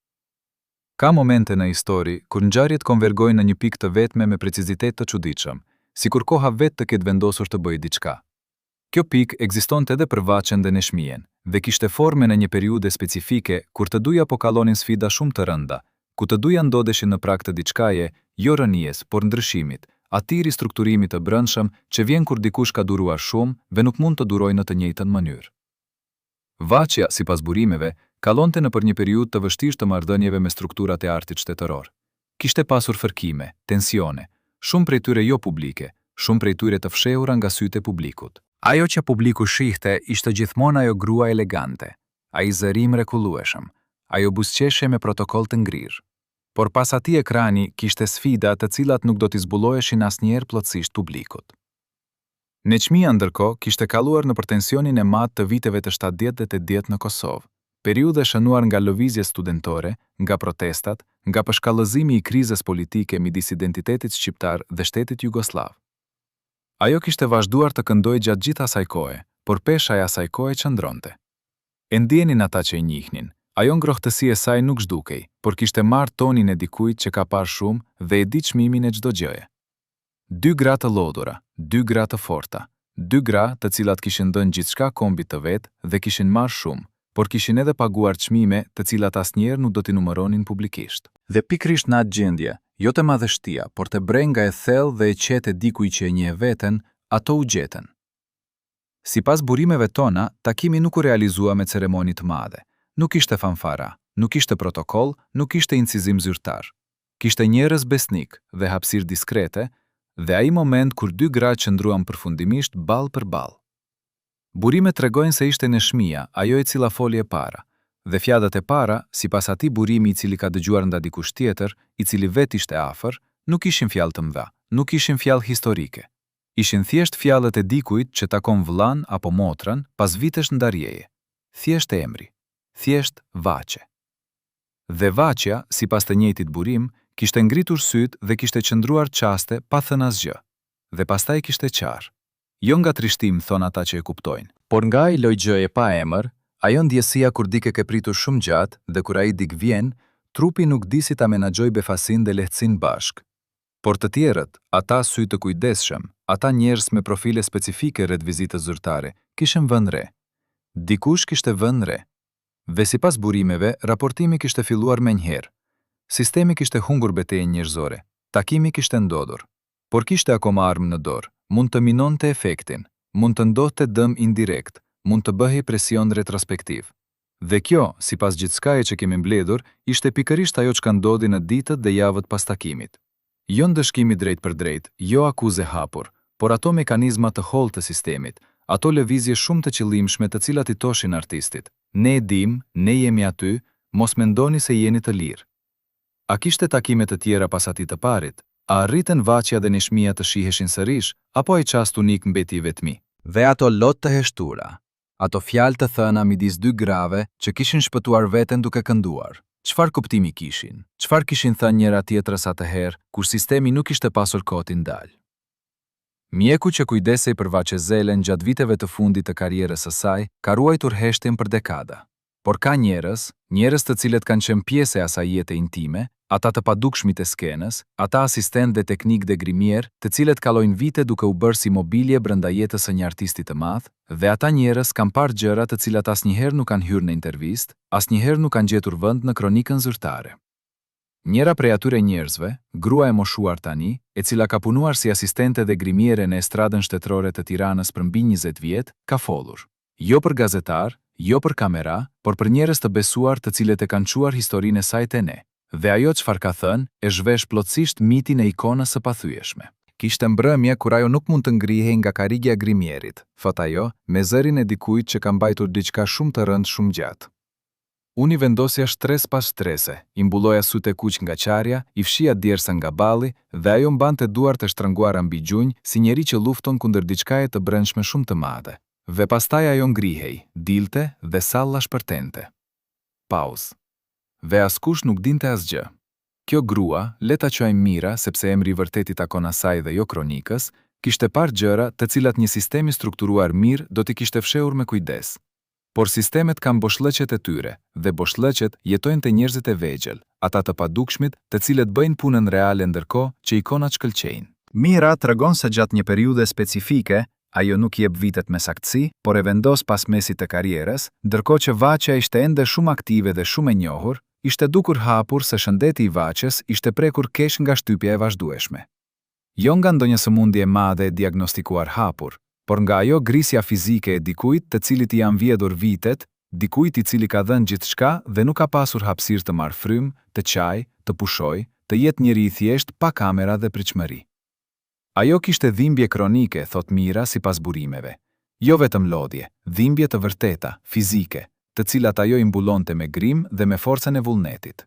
Ka momente në histori kur ngjarjet konvergojnë në një pikë të vetme me precizitet të çuditshëm, sikur koha vetë të ketë vendosur të bëjë diçka. Kjo pikë ekzistonte edhe për Vaçen dhe Neshmien, dhe kishte forme në një periudhë specifike kur të dyja po kallonin sfida shumë të rënda, ku të dyja ndodheshin në prag të diçkaje, jo rënies, por ndryshimit, atij ristrukturimit të brendshëm që vjen kur dikush ka duruar shumë dhe nuk mund të durojë në të njëjtën mënyrë. Vaçja, sipas burimeve, kallonte nëpër një periudhë të vështirë të marrëdhënieve me strukturat e artit shtetëror. Kishte pasur fërkime, tensione, shumë prej tyre jo publike, shumë prej tyre të fshehura nga sytë e publikut. Ajo që publiku shihte ishte gjithmonë ajo grua elegante, ai zërim mrekullueshëm, ajo buzëqeshje me protokoll të ngrirë. Por pas atij ekrani kishte sfida të cilat nuk do t'i zbuloheshin asnjëherë plotësisht publikut. Nechmia ndërkohë kishte kalluar në tensionin e madh të viteve të 70 dhe 80 në Kosovë, periudhë e shënuar nga lëvizjet studentore, nga protestat, nga përshkallëzimi i krizës politike midis identitetit shqiptar dhe shtetit jugosllav. Ajo kishte vazhduar të këndojë gjatë gjithë asaj kohe, por pesha e asaj kohe qëndronte. E ndjenin ata që i njihnin. Ajo ngrohtësia e saj nuk zhdukej, por kishte marrë tonin e dikujt që ka parë shumë dhe e di çmimin e çdo gjëje. Dy gra të lodhura, dy gra të forta, dy gra të cilat kishin dhënë gjithçka kombit të vet dhe kishin marrë shumë, por kishin edhe paguar çmime të cilat asnjëherë nuk do t'i numëronin publikisht. Dhe pikërisht në atë gjendje, jo të madhështia, por të brenga e thellë dhe e qetë e dikujt që e njeh veten, ato u gjetën. Sipas burimeve tona, takimi nuk u realizua me ceremoni të madhe. Nuk ishte fanfara, nuk ishte protokoll, nuk ishte incizim zyrtar. Kishte njerëz besnik dhe hapësirë diskrete, dhe ai moment kur dy gra qëndruan përfundimisht ball për ball. Burimet tregojnë se ishte Neshmia, ajo e cila foli e para, dhe fjalët e para, sipas atij burimi i cili ka dëgjuar nga dikush tjetër, i cili vetë ishte afër, nuk ishin fjalë të mëdha, nuk ishin fjalë historike. Ishin thjesht fjalët e dikujt që takon vllan apo motrën pas vitesh ndarjeje. Thjesht emri. Thjesht Vaçe. Dhe Vaçja, sipas të njëjtit burim, kishte ngritur syt dhe kishte qëndruar çaste pa thënë asgjë. Dhe pastaj kishte qarë. Jo nga trishtim, thon ata që e kuptojnë, por nga ai lloj gjëje pa emër, ajo ndjesia kur dike ke pritur shumë gjatë dhe kur ai dik vjen, trupi nuk di si ta menaxhoj befasin dhe lehtësin bashk. Por të tjerët, ata sy të kujdesshëm, ata njerëz me profile specifike rreth vizitës zyrtare, kishin vënë re. Dikush kishte vënë re. Dhe sipas burimeve, raportimi kishte filluar menjëherë. Sistemi kishte hungur betejën njerëzore. Takimi kishte ndodhur. Por kishte akoma armë në dorë. Mund të minonte efektin, mund të ndodhte dëm indirekt, mund të bëhej presion retrospektiv. Dhe kjo, sipas gjithçkaje që kemi mbledhur, ishte pikërisht ajo që ndodhi në ditët dhe javët pas takimit. Jo ndëshkimi drejt për drejt, jo akuze hapur, por ato mekanizma të hollë të sistemit, ato lëvizje shumë të qëllimshme të cilat i thoshin artistit. Ne e dim, ne jemi aty, mos mendoni se jeni të lirë. A kishte takime të tjera pas atij të parit? A arritën Vaçja dhe Neshmia të shiheshin sërish, apo ai çast unik mbeti i vetmi? Dhe ato lot të heshtura, ato fjalë të thëna midis dy grave që kishin shpëtuar veten duke kënduar. Çfarë kuptimi kishin? Çfarë kishin thënë njëra tjetrës atëherë kur sistemi nuk ishte pasur kohë t'i ndalë? Mjeku që kujdesej për Vachezelen gjatë viteve të fundit të karrierës së saj, ka ruajtur heshtin për dekada. Por ka njerëz të cilët kanë qenë pjesë e asaj jete intime, ata të padukshmit e skenës, ata asistent dhe teknik dhe grimier, të cilët kalojnë vite duke u bërë si mobilje brenda jetës së një artisti të madh, dhe ata njerëz kanë parë gjëra të cilat asnjëherë nuk kanë hyrë në intervistë, asnjëherë nuk kanë gjetur vend në kronikën zyrtare. Njëra prej atyre njerëzve, grua e moshuar tani, e cila ka punuar si asistente dhe grimiere në estradën shtetërore të Tiranës për mbi 20 vjet, ka folur. Jo për gazetar, jo për kamera, por për njerëz të besuar të cilët e kanë quar historinë e saj te ne. Dhe ajo çfarë ka thënë e zhvesh plotësisht mitin e ikonës së pathyeshme. Kishte mbrëmje kur ajo nuk mund të ngrihej nga karrigja e grimierit, thot ajo, me zërin e dikujt që ka mbajtur diçka shumë të rëndë shumë gjatë. Unë i vendosja stres pas strese, i mbulloja sytë e kuq nga qarja, i fshija djersa nga balli dhe ajo mbante duart e shtrënguara mbi gjunjë si njeri që lufton kundër diçkaje të brendshme shumë të madhe. Dhe pastaj ajo ngrihej, dilte dhe salla shpërtente. Pauzë. Dhe askush nuk dinte asgjë. Kjo grua, le ta quajmë Mira sepse emri i vërtet i takon asaj dhe jo kronikës, kishte parë gjëra të cilat një sistem i strukturuar mirë do t'i kishte fshehur me kujdes. Por sistemet kanë boshllëqet e tyre, dhe boshllëqet jetojnë te njerëzit e vegjël, ata të padukshmit, të cilët bëjnë punën reale ndërkohë që ikonat shkëlqejnë. Mira tregon se gjatë një periudhe specifike, ajo nuk jep vitet me saktësi, por e vendos pas mesit të karrierës, ndërkohë që Vaçja ishte ende shumë aktive dhe shumë e njohur, ishte dukur hapur se shëndeti i Vaçës ishte prekur keq nga shtypja e vazhdueshme. Jo nga ndonjë sëmundje e madhe e diagnostikuar hapur, por nga ajo grisja fizike e dikujt të cilit i janë vjedhur vitet, dikujt i cili ka dhënë gjithçka dhe nuk ka pasur hapësirë të marrë frymë, të qaj, të pushoj, të jetë njeri i thjesht pa kamera dhe pritshmëri. Ajo kishte dhimbje kronike, thot Mira sipas burimeve. Jo vetëm lodhje, dhimbje të vërteta, fizike, të cilat ajo i mbulonte me grim dhe me forcën e vullnetit.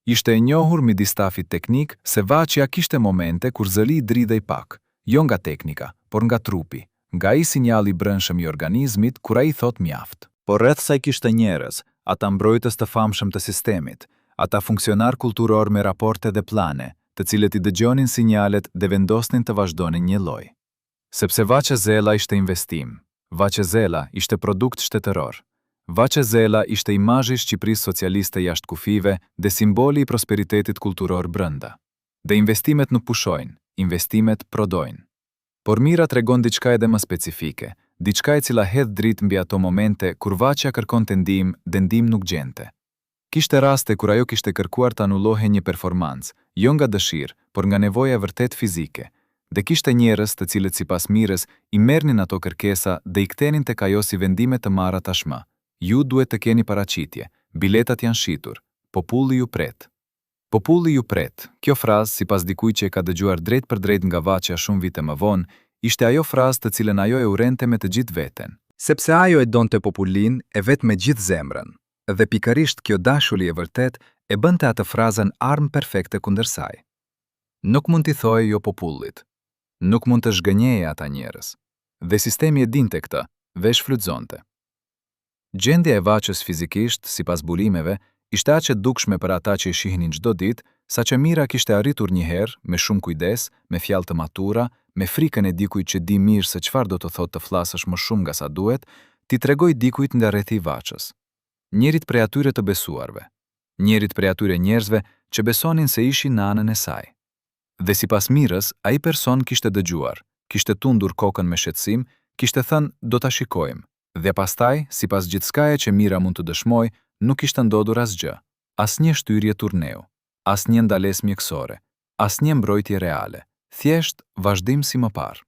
Ishte e njohur midis stafit teknik se Vaçja kishte momente kur zëli dridhej pak, jo nga teknika, por nga trupi, nga ai sinjali i brendshëm i organizmit kur ai thot mjaft. Por rreth saj kishte njerëz, ata mbrojtës të famshëm të sistemit, ata funksionar kulturor me raporte dhe plane, të cilët i dëgjonin sinjalet dhe vendosnin të vazhdonin një lloj. Sepse Vachezela ishte investim, Vachezela ishte produkt shtetëror. Vachezela ishte imazhi i Shqipërisë socialiste jashtë kufive dhe simboli i prosperitetit kulturor brenda. Dhe investimet nuk pushojnë, investimet prodojnë. Por Mira tregon diçka edhe më specifike, diçka e cila hedh dritë mbi ato momente kur Vaçja kërkonte ndihmë dhe ndihmë nuk gjente. Kishte raste kur ajo kishte kërkuar të anullohej një performancë, jo nga dëshirë, por nga nevoja vërtet fizike. Dhe kishte njerëz të cilët sipas Mirës i merrnin ato kërkesa dhe i kthenin tek ajo si vendime të marra tashmë. Ju duhet të keni paraqitje, biletat janë shitur, populli ju pret. Populli ju pret, kjo frazë sipas dikujt që e ka dëgjuar drejt për drejt nga Vaçja shumë vite më vonë, ishte ajo frazë të cilën ajo e urrente me të gjithë veten. Sepse ajo e donte popullin e vetë me gjithë zemrën, dhe pikërisht kjo dashuri e vërtet e bënte atë frazën armë perfekte kundër saj. Nuk mund t'i thojë jo popullit. Nuk mund të zhgënjeje ata njerëz. Dhe sistemi e dinte këtë, dhe shfrytëzonte. Gjendja e Vaçës fizikisht, sipas burimeve, ishte aq e dukshme për ata që i shihnin çdo ditë, saqë Mira kishte arritur një herë, me shumë kujdes, me fjalë të matura, me frikën e dikujt që di mirë se çfarë do të thotë të flasësh më shumë nga sa duhet, t'i tregoj dikujt nga rrethi i Vaçës. Njerit prej atyre të besuarve. Njerit prej atyre njerëzve që besonin se ishin në anën e saj. Dhe sipas Mirës, ai person kishte dëgjuar, kishte tundur kokën me shqetësim, kishte thënë do ta shikojmë. Dhe pastaj, sipas gjithçkaje që Mira mund të dëshmoj, nuk kishte ndodhur asgjë, asnjë shtyrje turneu, asnjë ndalesë mjekësore, asnjë mbrojtje reale, thjesht vazhdim si më parë.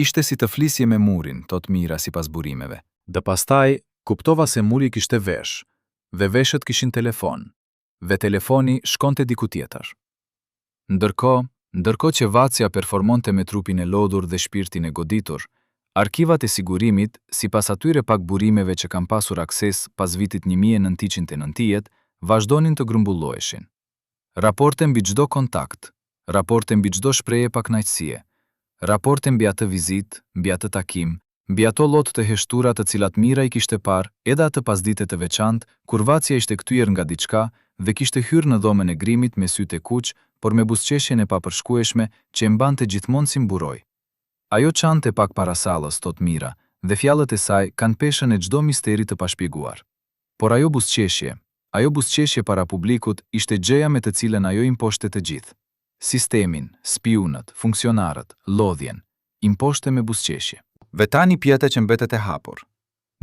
Ishte si të flisje me murin, thot Mira sipas burimeve. Dhe pastaj kuptova se muri kishte vesh, dhe veshët kishin telefon, dhe telefoni shkonte diku tjetër. Ndërkohë që Vaçja performonte me trupin e lodhur dhe shpirtin e goditur, arkivat e sigurimit, sipas atyre pak burimeve që kanë pasur akses pas vitit 1990, vazhdonin të grumbulloheshin. Raporte mbi çdo kontakt, raporte mbi çdo shprehje pakënaqësie, raporte mbi atë vizitë, mbi atë takim, mbi ato lot të heshtura të cilat Mira i kishte parë, edhe atë pasdite të veçantë, kur Vaçja ishte kthyer nga diçka dhe kishte hyrë në dhomën e grimit me sytë e kuq, por me buzëqeshjen e papërshkueshme që e mbante gjithmonë si mburoj. Ajo çante pak para sallës, thot Mira, dhe fjalët e saj kanë peshën e çdo misteri të pashpjeguar. Por ajo buzëqeshje para publikut ishte gjëja me të cilën ajo imposhte të gjithë. Sistemin, spionët, funksionarët, lodhjen, imposhte me buzëqeshje. Ve tani pjete që mbetet e hapur.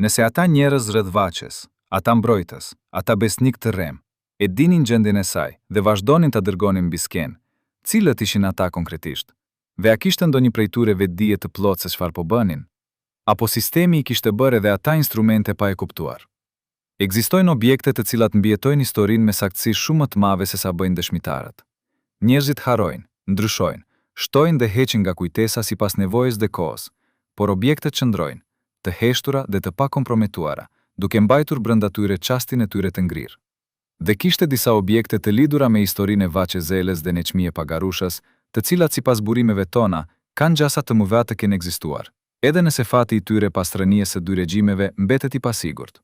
Nëse ata njerëz rreth Vaçes, ata mbrojtës, ata besnik të rrem, e dinin gjendjen e saj dhe vazhdonin ta dërgonin mbi skenë, cilët ishin ata konkretisht? Ve a kishte ndonjë prej tyre vetdije të plotë se çfarë po bënin? Apo sistemi I kishte bërë edhe ata instrumente pa e kuptuar? Ekzistojnë objekte të cilat mbijetojnë historinë me saktësi shumë më të madhe se sa bëjnë dëshmitarët. Njerëzit harrojnë, ndryshojnë, shtojnë dhe heqin nga kujtesa sipas nevojës dhe kohës, por objektet qëndrojnë, të heshtura dhe të pakomprometuara, duke mbajtur brenda tyre çastin e tyre të ngrirë. Dhe kishte disa objekte të lidhura me historinë e Vaçezelës dhe Neçmie Pagarushës, të cilat sipas burimeve tona kanë gjasa të mëdha të kenë ekzistuar, edhe nëse fati I tyre pas rënies së dy regjimeve mbetet I pasigurt.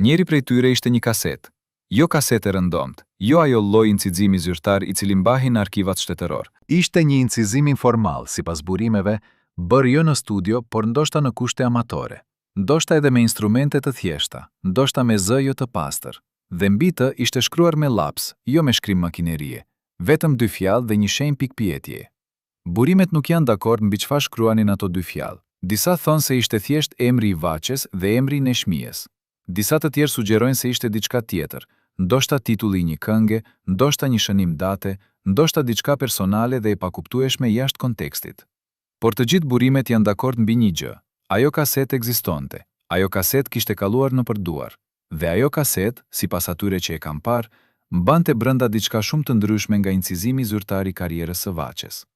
Njëri prej tyre ishte një kasetë, jo kasetë e rëndomt, jo ajo lloj incizimi zyrtar I cili mbahi në arkivat shtetëror. Ishte një incizim informal, sipas burimeve, bërë jo në studio, por ndoshta në kushte amatore, ndoshta edhe me instrumente të thjeshta, ndoshta me zë jo të pastër, dhe mbi të ishte shkruar me laps, jo me shkrim makinerie, vetëm 2 fjalë dhe një shenjë pikpyetje. Burimet nuk janë dakord mbi çfarë shkruanin ato 2 fjalë. Disa thonë se ishte thjesht emri I Vaçes dhe emri I Neçmies. Disa të tjerë sugjerojnë se ishte diçka tjetër, ndoshta titulli I një kënge, ndoshta një shënim date, ndoshta diçka personale dhe e pakuptueshme jashtë kontekstit. Por të gjithë burimet janë dakord mbi një gjë. Ajo kasetë ekzistonte. Ajo kasetë kishte kaluar në përduar. Dhe ajo kasetë, sipas atyre që e kam parë, mbante brenda diçka shumë të ndryshme nga incizimi zyrtar I karrierës së Vaçes.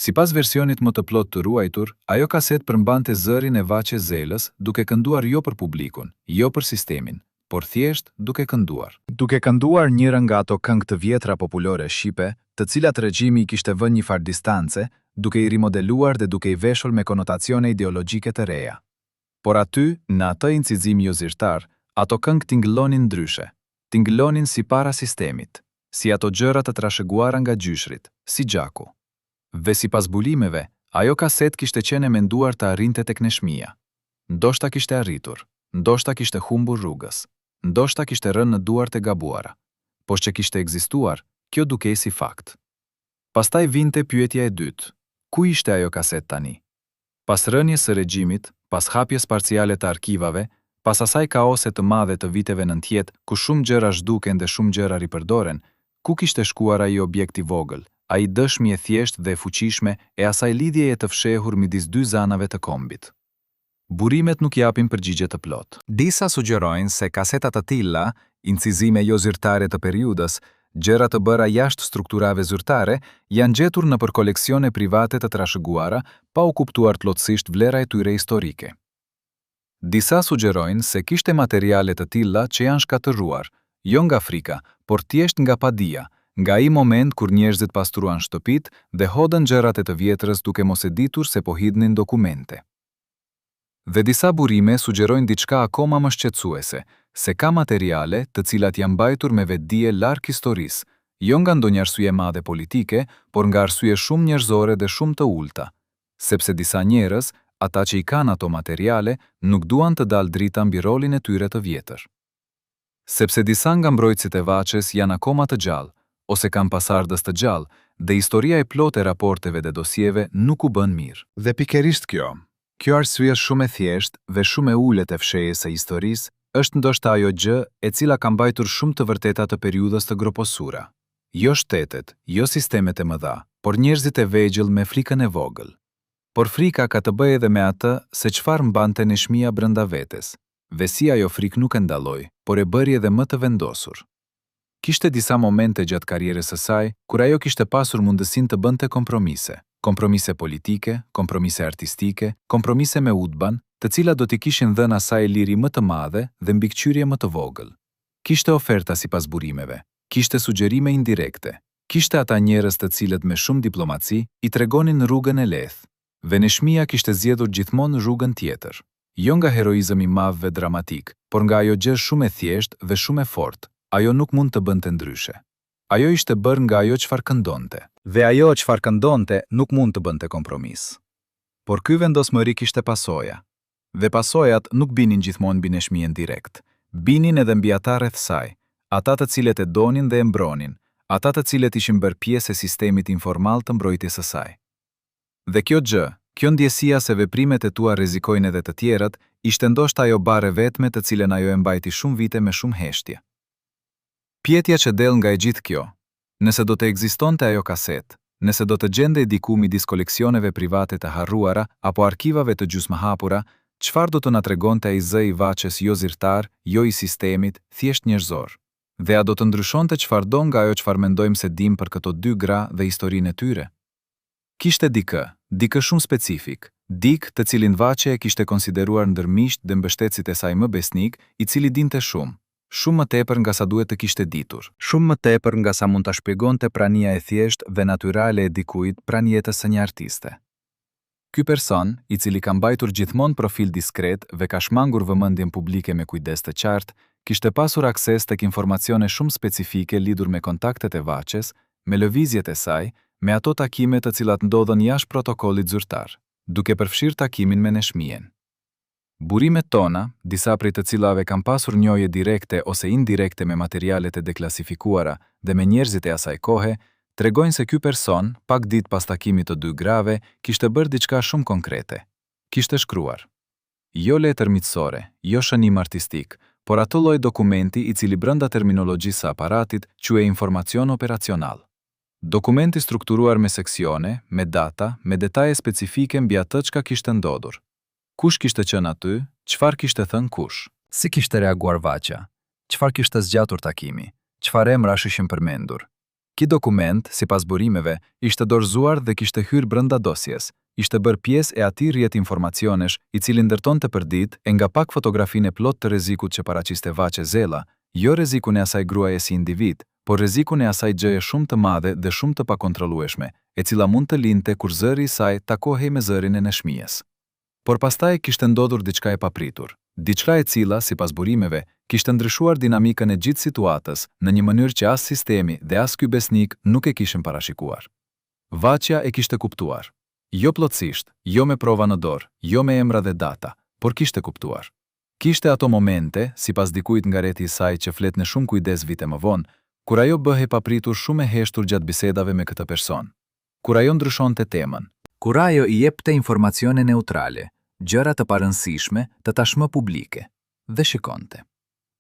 Sipas versionit më të plot të ruajtur, ajo kasetë përmbante zërin e Vaçezelës duke kënduar jo për publikun, jo për sistemin, por thjesht duke kënduar. Duke kënduar njëra nga ato këngë të vjetra populore shqipe, të cilat regjimi I kishte vënë një farë distance, duke I rimodeluar dhe duke I veshur me konotacione ideologjike të reja. Por aty, në atë incizim jo zyrtar, ato këngë tingëllonin ndryshe. Tingëllonin si para sistemit, si ato gjëra të trashëguara nga gjyshrit, si gjaku. Dhe sipas burimeve, ajo kasetë kishte qenë e menduar të arrinte tek Neçmia. Ndoshta kishte arritur, ndoshta kishte humbur rrugës, ndoshta kishte rënë në duart e gabuara. Por që kishte ekzistuar, kjo dukej si fakt. Pastaj vinte pyetja e dytë. Ku ishte ajo kasetë tani? Pas rënies së regjimit, pas hapjes parciale të arkivave, pas asaj kaose të madhe të viteve 90, ku shumë gjëra zhduken dhe shumë gjëra ripërdoren, ku kishte shkuar ai objekt I vogël, ai dëshmi e thjesht dhe e fuqishme e asaj lidhjeje të fshehur midis 2 zanave të kombit? Burimet nuk japin përgjigje të plot. Disa sugjerojnë se kaseta të tilla, incizime jo zyrtare të periudhës, gjëra të bëra jashtë strukturave zyrtare, janë gjetur nëpër koleksione private të trashëguara, pa u kuptuar plotësisht vlera e tyre historike. Disa sugjerojnë se kishte materiale të tilla që janë shkatëruar, jo nga frika, por thjesht nga padia, nga ai moment kur njerëzit pastruan shtëpit dhe hodën gjërat e të vjetrës duke mos e ditur se po hidhnin dokumente. Dhe disa burime sugjerojnë diçka akoma më shqetësuese, se ka materiale të cilat janë mbajtur me vetdije larg historisë, jo nga ndonjë arsye madhe politike, por nga arsye shumë njerëzore dhe shumë të ulta, sepse disa njerëz, ata që I kanë ato materiale, nuk duan të dalë drita mbi rolin e tyre të vjetër. Sepse disa nga mbrojtësit e Vaçes janë akoma të gjallë, ose kanë pasardhës të gjallë, dhe historia e plotë e raporteve dhe dosjeve nuk u bën mirë. Dhe pikërisht kjo arsye shumë e thjeshtë dhe shumë e ulët e fshehjes së historisë, është ndoshta ajo gjë e cila ka mbajtur shumë të vërteta të periudhës të groposura. Jo shtetet, jo sistemet e mëdha, por njerëzit e vegjël me frikën e vogël. Por frika ka të bëjë edhe me atë se çfarë mbante Neçmia brenda vetes, dhe si ajo frikë nuk e ndalloi, por e bëri edhe më të vendosur. Kishte disa momente gjatë karrierës së saj kur ajo kishte pasur mundësinë të bënte kompromise politike, kompromise artistike, kompromise me udban, të cilat do t'i kishin dhënë asaj liri më të madhe dhe mbikëqyrje më të vogël. Kishte oferta sipas burimeve, kishte sugjerime indirekte, kishte ata njerëz të cilët me shumë diplomaci I tregonin rrugën e lehtë. Dhe Neçmia kishte zgjedhur gjithmonë rrugën tjetër, jo nga heroizëm I madh dhe dramatik, por nga ajo gjë shumë e thjeshtë dhe shumë e fortë. Ajo nuk mund të bënte ndryshe. Ajo ishte bërë nga ajo çfarë këndonte. Dhe ajo çfarë këndonte nuk mund të bënte kompromis. por ky vendosmëri kishte pasoja. Dhe pasojat nuk binin gjithmonë mbi neshmien direkt. Binin edhe mbi ata rreth saj, ata të cilët e donin dhe e mbronin, ata të cilët ishin bërë pjesë e sistemit informal të mbrojtjes së saj. Dhe kjo gjë, kjo ndjesia se veprimet e tua rrezikojnë edhe të tjerët, ishte ndoshta ajo bare vetme të cilën ajo e mbajti shumë vite me shumë heshtje. Pjetja që del nga e gjithë kjo, nëse do të ekzistonte ajo kaset, nëse do të gjendej diku midis koleksioneve private të harruara apo arkivave të gjysmëhapura, çfarë do të na tregonte ai zë i Vaçes jo zyrtar, jo i sistemit, thjesht njerëzor? Dhe a do të ndryshonte çfarëdo nga ajo çfarë mendojmë se dim për këto dy gra dhe historinë e tyre? Kishte dikë shumë specifik, dikë të cilin Vaçe e kishte konsideruar ndër miqt dhe mbështetësit e saj më besnik, i cili dinte shumë më tepër nga sa duhet të kishte ditur, shumë më tepër nga sa mund ta shpjegonte prania e thjeshtë dhe natyrale e dikujt pranë jetës së një artiste. Ky person, i cili ka mbajtur gjithmonë profil diskret dhe ka shmangur vëmendjen publike me kujdes të qartë, kishte pasur akses tek informacione shumë specifike lidhur me kontaktet e Vaçes, me lëvizjet e saj, me ato takime të cilat ndodhen jashtë protokollit zyrtar, duke përfshirë takimin me neshmien. Burimet tona, disa prej të cilave kanë pasur njohje direkte ose indirekte me materialet e deklasifikuara dhe me njerëzit e asaj kohe, tregojnë se ky person, pak ditë pas takimit të dy grave, kishte bërë diçka shumë konkrete. Kishte shkruar. Jo letër miqësore, jo shënim artistik, por ato lloj dokumenti i cili brenda terminologjisë së aparatit quhej informacion operacional. Dokumenti strukturuar me seksione, me data, me detaje specifike mbi atë çka kishte ndodhur. Kush kishte qenë aty, çfarë kishte thënë kush? Si kishte reaguar Vaça? Çfarë kishte zgjatur takimi? Çfarë emrash ishin përmendur? Ky dokument, sipas burimeve, ishte dorëzuar dhe kishte hyrë brenda dosjes. Ishte bërë pjesë e atij rrjet informacionesh, i cili ndërtonte përdit e nga pak fotografinë e plot të rrezikut që paraqiste Vaçe Zella, jo rrezikun e asaj gruaje si individ, por rrezikun e asaj gjëje shumë të madhe dhe shumë të pakontrollueshme, e cila mund të lindte kur zëri i saj takohej me zërin e neshmies. Por pastaj kishte ndodhur diçka e papritur, diçka e cila, sipas burimeve, kishte ndryshuar dinamikën e gjithë situatës në një mënyrë që as sistemi dhe as ky besnik nuk e kishin parashikuar. Vaçja e kishte kuptuar. Jo plotësisht, jo me prova në dorë, jo me emra dhe data, por kishte kuptuar. Kishte ato momente, sipas dikujt nga rreti i saj që flet në shumë kujdes vite më vonë, kur ajo bëhej papritur shumë e heshtur gjatë bisedave me këtë person. Kur ajo ndryshonte temën. Kur ajo i jepte informacione neutrale, gjëra të parëndësishme të tashmë publike, dhe shikonte.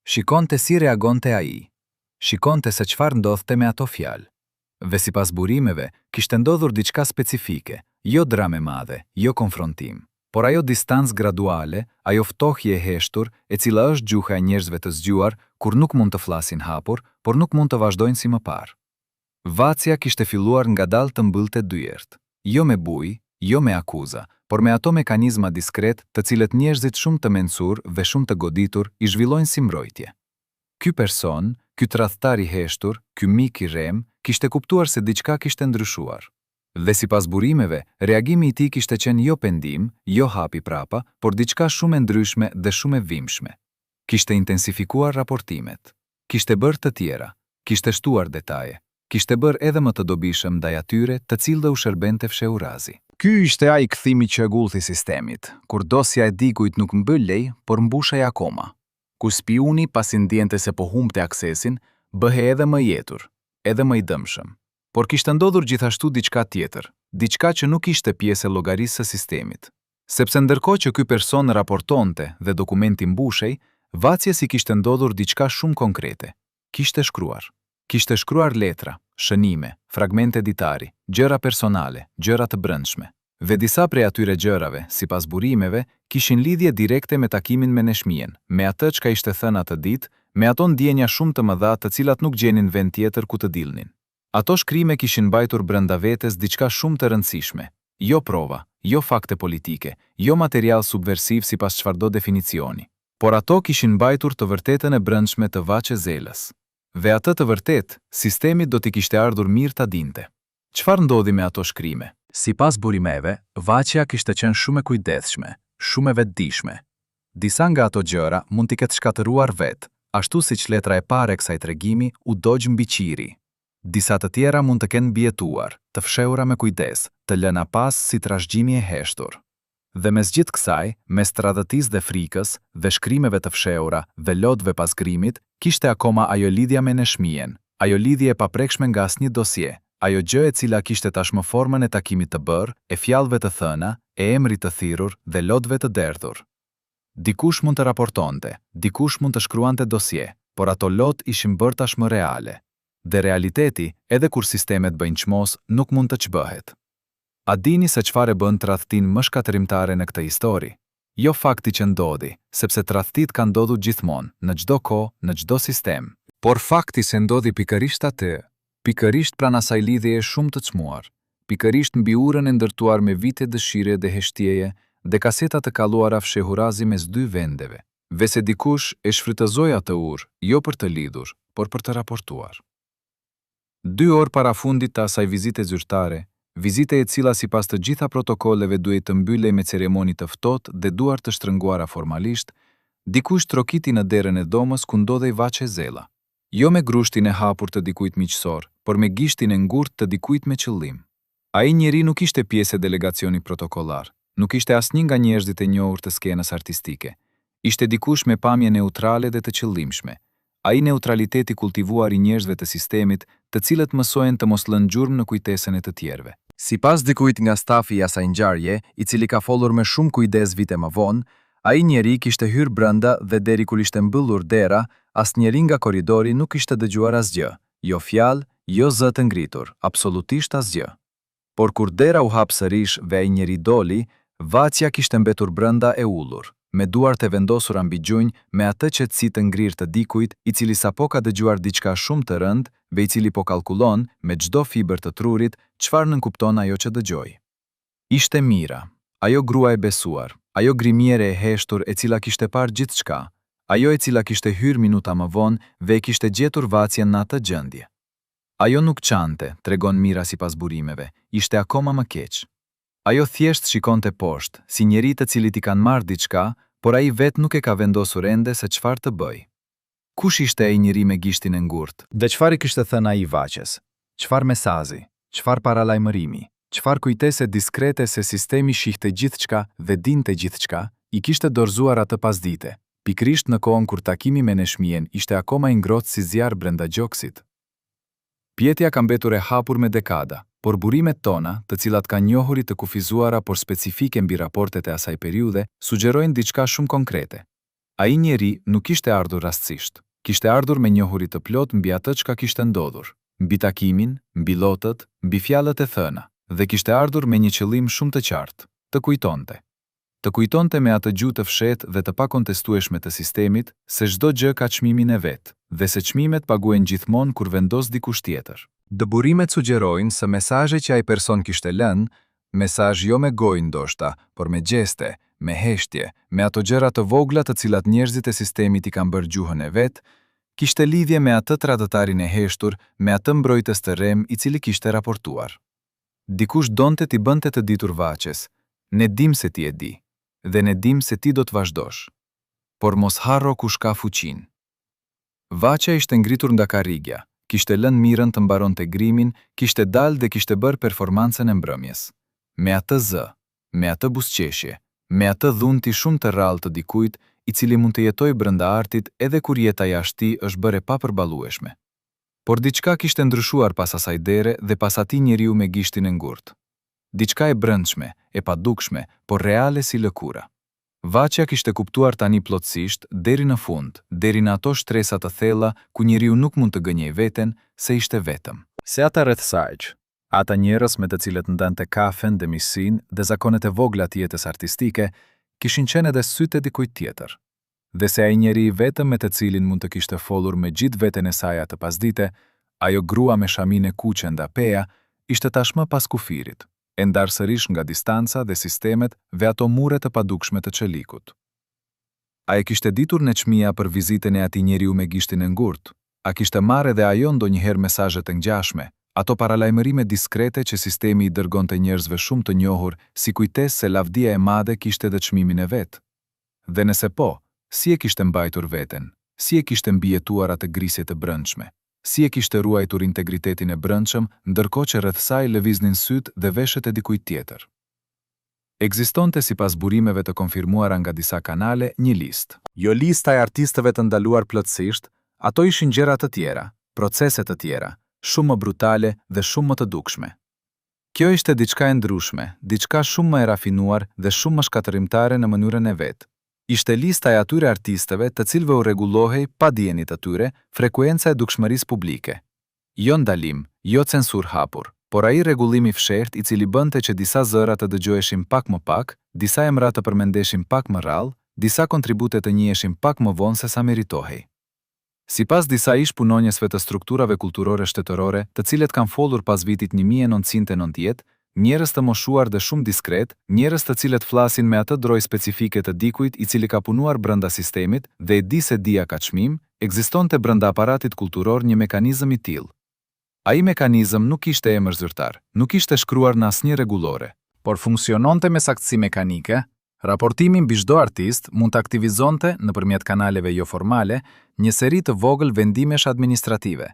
Shikonte si reagonte ai. Shikonte se çfarë ndodhte me ato fjalë. Dhe sipas burimeve, kishte ndodhur diçka specifike, jo drame madhe, jo konfrontim, por ajo distancë graduale, ajo ftohje e heshtur, e cila është gjuha e njerëzve të zgjuar kur nuk mund të flasin hapur, por nuk mund të vazhdojnë si më parë. Vaçja kishte filluar ngadalë të mbyllte dyert, jo me bujë, jo me akuza, por me ato mekanizma diskret të cilët njerëzit shumë të mensur dhe shumë të goditur i zhvillojnë si mbrojtje. Ky person, ky tradhtar i heshtur, ky mik i rrem, kishte kuptuar se diçka kishte ndryshuar. Dhe sipas burimeve, reagimi i tij kishte qenë jo pendim, jo hapi prapa, por diçka shumë e ndryshme dhe shumë e vimshme. Kishte intensifikuar raportimet, kishte bërë të tjera, kishte shtuar detaje, kishte bërë edhe më të dobishëm ndaj atyre të cilëve u shërbente fshehurazi. Ky ishte ai kthimi që gullti sistemit, kur dosja e dikujt nuk mbylej, por mbushej akoma. Ku spiuni pasi ndjente se po humbte aksesin, bëhej edhe më jetur, edhe më i dëmshëm. Por kishte ndodhur gjithashtu diçka tjetër, diçka që nuk ishte pjesë e llogarisë së sistemit. Sepse ndërkohë që ky person raportonte dhe dokumenti mbushej, Vaçjes i kishte ndodhur diçka shumë konkrete. Kishte shkruar letra, shënime, fragmente ditari, gjëra personale, gjëra të brendshme. Dhe disa prej atyre gjërave, sipas burimeve, kishin lidhje direkte me takimin me neshmien, me atë çka ishte thënë atë ditë, me ato ndjenja shumë të mëdha të cilat nuk gjenin vend tjetër ku të dilnin. Ato shkrime kishin mbajtur brenda vetes diçka shumë të rëndësishme, jo prova, jo fakte politike, jo material subversiv sipas çfarëdo definicioni, por ato kishin mbajtur të vërtetën e brendshme të Vaçes Zellës. Dhe atë të vërtet, sistemi do t'i kishte ardhur mirë ta dinte. Çfarë ndodhi me ato shkrime? Sipas burimeve, Vaçja kishte qenë shumë e kujdesshme, shumë e vetëdijshme. Disa nga ato gjëra mund t'i ketë shkatëruar vetë, ashtu siç letra e parë e kësaj tregimi u dogj mbi qiri. Disa të tjera mund të kenë mbijetuar, të fshehura me kujdes, të lëna pas si trashëgjimi e heshtur. Dhe mes gjithë kësaj, mes tradhëtisë dhe frikës, dhe shkrimeve të fshehura dhe lotëve pas grimit, kishte akoma ajo lidhja me neshmien, ajo lidhje e paprekshme nga asnjë dosje, ajo gjë e cila kishte tashmë formën e takimit të bërë, e fjalëve të thëna, e emrit të thirrur dhe lotëve të derdhur. Dikush mund të raportonte, dikush mund të shkruante dosje, por ato lot ishin bërë tashmë reale. Dhe realiteti, edhe kur sistemet bëjnë çmos, nuk mund të çbëhet. A dini se çfarë bën tradhtin më shkatërimtare në këtë histori? Jo fakti që ndodhi, sepse tradhtit kanë ndodhur gjithmonë, në çdo kohë, në çdo sistem. Por fakti se ndodhi pikërisht atë, pikërisht pranë asaj lidhjeje shumë të çmuar, pikërisht mbi urën e ndërtuar me vite dëshire dhe heshtieje dhe kaseta të kalluara fshehurazi mes dy vendeve. Vese dikush e shfrytëzoi atë urë, jo për të lidhur, por për të raportuar. 2 orë para fundit të asaj vizite zyrtare, vizite e cila sipas të gjitha protokolleve duhet të mbyllej me ceremoni të ftohtë dhe duar të shtrënguara formalisht, dikush trokiti në derën e domës ku ndodhej Vaçe Zella. Jo me grushtin e hapur të dikujt miqësor, por me gishtin e ngurtë të dikujt me qëllim. Ai njeri nuk ishte pjesë e delegacionit protokollar, nuk ishte asnjë nga njerëzit e njohur të skenës artistike. Ishte dikush me pamje neutrale dhe të qëllimshme. Ai neutraliteti kultivuar i njerëzve të sistemit, të cilët mësohen të mos lënë gjurmë në kujtesën e të tjerëve. Sipas dikujt nga stafi i asaj ngjarje, i cili ka folur me shumë kujdes vite më vonë, ai njeri kishte hyrë brenda dhe deri kur ishte mbyllur dera, asnjëri nga korridori nuk ishte dëgjuar asgjë, jo fjalë, jo zë të ngritur, absolutisht asgjë. Por kur dera u hap sërish dhe ai njeri doli, Vaçja kishte mbetur brenda e ullur, me duart e vendosura mbi gjunjë, me atë qetësi të ngrirë të dikujt, i cili sapo ka dëgjuar diçka shumë të rëndë, dhe i cili po kalkulon me çdo fibër të trurit çfarë nënkupton ajo që dëgjoi. Ishte Mira, ajo grua e besuar, ajo grimiere e heshtur e cila kishte parë gjithçka, ajo e cila kishte hyrë minuta më vonë dhe e kishte gjetur Vaçjen në atë gjendje. Ajo nuk qante, tregon Mira sipas burimeve, ishte akoma më keq. Ajo thjesht shikonte poshtë, si njeri të cilit i kanë marrë diçka, por ai vetë nuk e ka vendosur ende se çfarë të bëj. Kush ishte ai njeri me gishtin e ngurtë? Dhe çfarë i kishte thënë ai Vaçes? Çfarë mesazhi? Çfarë paralajmërimi? Çfarë kujtese diskrete se sistemi shihte gjithçka dhe dinte gjithçka, i kishte dorëzuar atë pasdite, pikrisht në kohën kur takimi me neshmien ishte akoma i ngrohtë si zjarr brenda gjoksit. Pjetja ka mbetur e hapur me dekada, por burimet tona, të cilat kanë njohurit të kufizuara por specifike mbi raportet e asaj periudhe, sugjerojnë diçka shumë konkrete. Ai njeri nuk kishte ardhur rastësisht, kishte ardhur me njohurit të plot mbi atë çka kishte ndodhur, mbi takimin, mbi lotët, mbi fjalët e thëna, dhe kishte ardhur me një qëllim shumë të qartë, të kujtonte. Të kujtonte me atë gjuhë të fshehtë dhe të pakontestueshme të sistemit se çdo gjë ka çmimin e vet, dhe se çmimet paguhen gjithmonë kur vendos dikush tjetër. Dëburimet sugjerojnë se mesazhet që ai person kishte lënë, mesazh jo me gojë ndoshta, por me gjeste, me heshtje, me ato gjëra të vogla të cilat njerëzit e sistemit i kanë bërë gjuhën e vet, kishte lidhje me atë tradhtarin e heshtur, me atë mbrojtës të rem i cili kishte raportuar. Dikush donte t'i bënte të ditur Vaçes, ne dim se ti e di, dhe ne dim se ti do të vazhdosh. Por mos harro kush ka fuqinë. Vaçja ishte ngritur nga karrigja, kishte lënë Mirën të mbaronte grimin, kishte dalë dhe kishte bërë performancën e mbrëmjes. Me atë zë, me atë buzëqeshje, me atë dhunti shumë të rrallë të dikujt, i cili mund të jetojë brenda artit edhe kur jeta jashtë tij është bërë e papërballueshme. Por diçka kishte ndryshuar pas asaj dere dhe pas atij njeriu me gishtin e ngurtë. Diçka e brendshme, e padukshme, por reale si lëkura. Vaçja kishte kuptuar tani plotësisht, deri në fund, deri në ato shtresa të thella ku njeriu nuk mund të gënjej veten, se ishte vetëm. Se ata rreth saj, ata njerëz me të cilët ndante kafen dhe misin dhe zakonet e vogla të jetës artistike, kishin qenë edhe sytë e dikujt tjetër. Dhe se ai njeri i vetëm me të cilin mund të kishte folur me gjithë veten e saj atë pasdite, ajo grua me shamin e kuqe nda peja, ishte tashmë pas kufirit, e ndarë sërish nga distanca dhe sistemet dhe ato mure të padukshme të qelikut. A e kishte ditur në çmia për vizitën e atij njeriu me gishtin e ngurtë? A kishte marrë edhe ajo ndonjëherë mesazhe të ngjashme, ato paralajmërime diskrete që sistemi i dërgonte njerëzve shumë të njohur, si kujtesë se lavdia e madhe kishte edhe çmimin e vet? Dhe nëse po, si e kishte mbajtur veten? Si e kishte mbijetuar atë grisje të brendshme? Si e kishte ruajtur integritetin e brendshëm, ndërkohë që rreth saj lëviznin sytë dhe veshët e dikujt tjetër? Ekzistonte sipas burimeve të konfirmuara nga disa kanale një listë. Jo lista e artistëve të ndaluar plotësisht, ato ishin gjëra të tjera, procese të tjera, shumë më brutale dhe shumë më të dukshme. Kjo ishte diçka e ndryshme, diçka shumë më e rafinuar dhe shumë më shkatërimtare në mënyrën e vet. Ishte lista e atyre artistëve të cilëve u rregullohej pa dijenit të tyre frekuenca e dukshmërisë publike. Jo ndalim, jo censur hapur, por ai rregullim i fshehtë i cili bënte që disa zëra të dëgjoheshin pak më pak, disa emra të përmendeshin pak më rrallë, disa kontribute të njiheshin pak më vonë se sa meritohej. Sipas disa ish punonjësve të strukturave kulturore shtetërore, të cilët kanë folur pas vitit 1990, njerëz të moshuar dhe shumë diskret, njerëz të cilët flasin me atë drojë specifike të dikujt i cili ka punuar brenda sistemit dhe e di se dia ka çmim, ekzistonte brenda aparatit kulturor një mekanizëm i tillë. Ai mekanizëm nuk ishte emër zyrtar, nuk ishte shkruar në asnjë rregullore, por funksiononte me saktësi mekanike. Raportimi mbi çdo artist mund të aktivizonte nëpërmjet kanaleve jo formale një seri të vogël vendimesh administrative,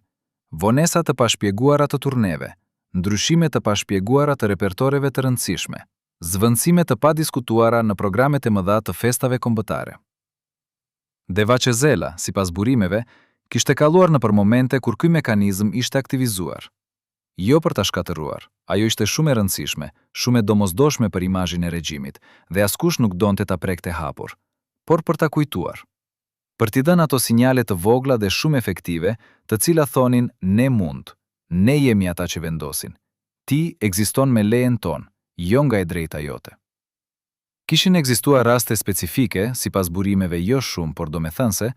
vonesa të pashpjeguara të turneve, ndryshime të pashpjeguara të repertoreve të rëndësishme, zvendësime të padiskutuara në programet e mëdha të festave kombëtare. Devaqezela, sipas burimeve, kishte kaluar nëpër momente kur ky mekanizëm ishte aktivizuar. Jo për ta shkatëruar, ajo ishte shumë e rëndësishme, shumë e domosdoshme për imazhin e regjimit, dhe askush nuk donte ta prekte hapur, por për ta kujtuar. Për t'i dhënë ato sinjale të vogla dhe shumë efektive, të cilat thonin ne mund, ne jemi ata që vendosin. Ti ekziston me lejen tonë, jo nga e drejta jote. Kishin ekzistuar raste specifike, sipas burimeve jo shumë, por domethënëse,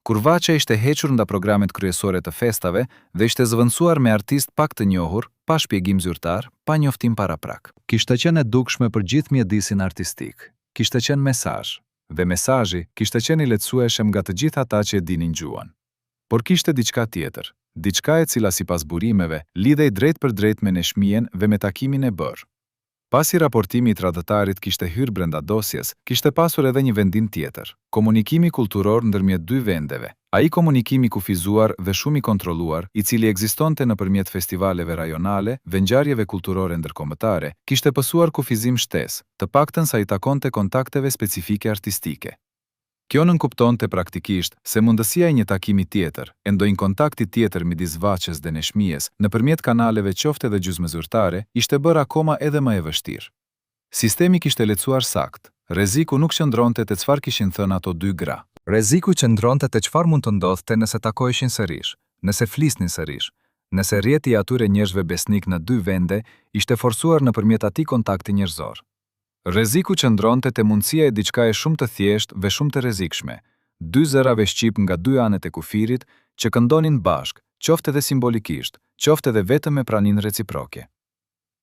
kur Vaçja ishte hequr nga programet kryesore të festave dhe ishte zëvendësuar me artist pak të njohur, pa shpjegim zyrtar, pa njoftim paraprak. Kishte qenë e dukshme për gjithë mjedisin artistik. Kishte qenë mesazh, dhe mesazhi kishte qenë i lehtësueshëm nga të gjithë ata që e dinin gjuhën. Por kishte diçka tjetër, diçka e cila sipas burimeve lidhej drejt për drejt me neshmien dhe me takimin e bërë. Pasi raportimi i tradhtarit kishte hyrë brenda dosjes, kishte pasur edhe një vendim tjetër, komunikimi kulturor ndërmjet dy vendeve. Ai komunikimi kufizuar dhe shumë i kontrolluar, i cili ekzistonte nëpërmjet festivaleve rajonale dhe ngjarjeve kulturore ndërkombëtare, kishte pësuar kufizim shtesë, të paktën sa i takonte kontakteve specifike artistike. Kjo nënkuptonte praktikisht se mundësia e një takimi tjetër, e ndonjë kontakti tjetër midis Vaçjes dhe neshmijes nëpërmjet kanaleve qofte dhe gjysmëzyrtare, ishte bërë akoma edhe më e vështirë. Sistemi kishte lehtësuar sakt. Rreziku nuk qëndronte te çfarë kishin thënë ato dy gra. Rreziku qëndronte te çfarë mund të ndodhte nëse takoheshin sërish, nëse flisnin sërish, nëse rrjeti i atyre njerëzve besnik në dy vende ishte forcuar nëpërmjet atij kontakti njerëzor. Rreziku qëndronte te mundësia e diçkaje shumë të thjeshtë dhe shumë të rrezikshme, dy zërave shqip nga dy anët e kufirit që këndonin bashk, qoftë edhe simbolikisht, qoftë edhe vetëm me praninë reciproke.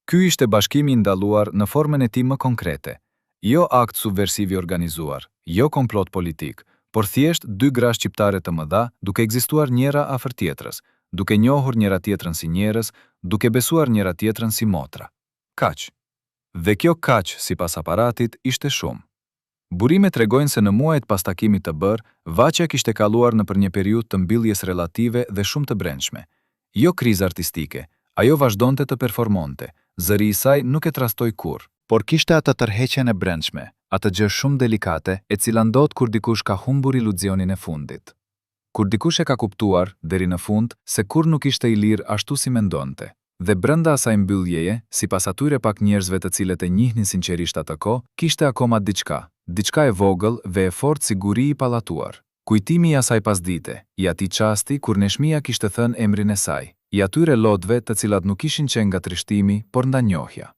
Ky ishte bashkimi i ndaluar në formën e tij më konkrete, jo akt subversiv i organizuar, jo komplot politik, por thjesht dy gra shqiptare të mëdha duke ekzistuar njëra afër tjetrës, duke njohur njëra tjetrën si njerëz, duke besuar njëra tjetrën si motra. Kaq. Dhe kjo kaq, sipas aparatit, ishte shumë. Burimet tregojnë se në muajt pas takimit të bërë, Vaçja kishte kaluar nëpër një periudhë të mbylljes relative dhe shumë të brendshme. Jo krizë artistike, ajo vazhdonte të performonte, zëri i saj nuk e trastoi kurrë, Por kishte atë tërheqjen e brendshme, atë gjë shumë delikate, e cila ndodh kur dikush ka humbur iluzionin e fundit. Kur dikush e ka kuptuar, deri në fund, se kur nuk ishte i lirë ashtu si mendonte. Dhe brenda asaj mbylljeje, sipas atyre pak njerëzve të cilët e njihnin sinqerisht atë kohë, kishte akoma diçka e vogël dhe e fortë siguri i pallatuar. Kujtimi i asaj pasdite, i atij çasti kur neshmia kishte thënë emrin e saj, i atyre lotëve të cilat nuk ishin qenë nga trishtimi, por ndanjohja.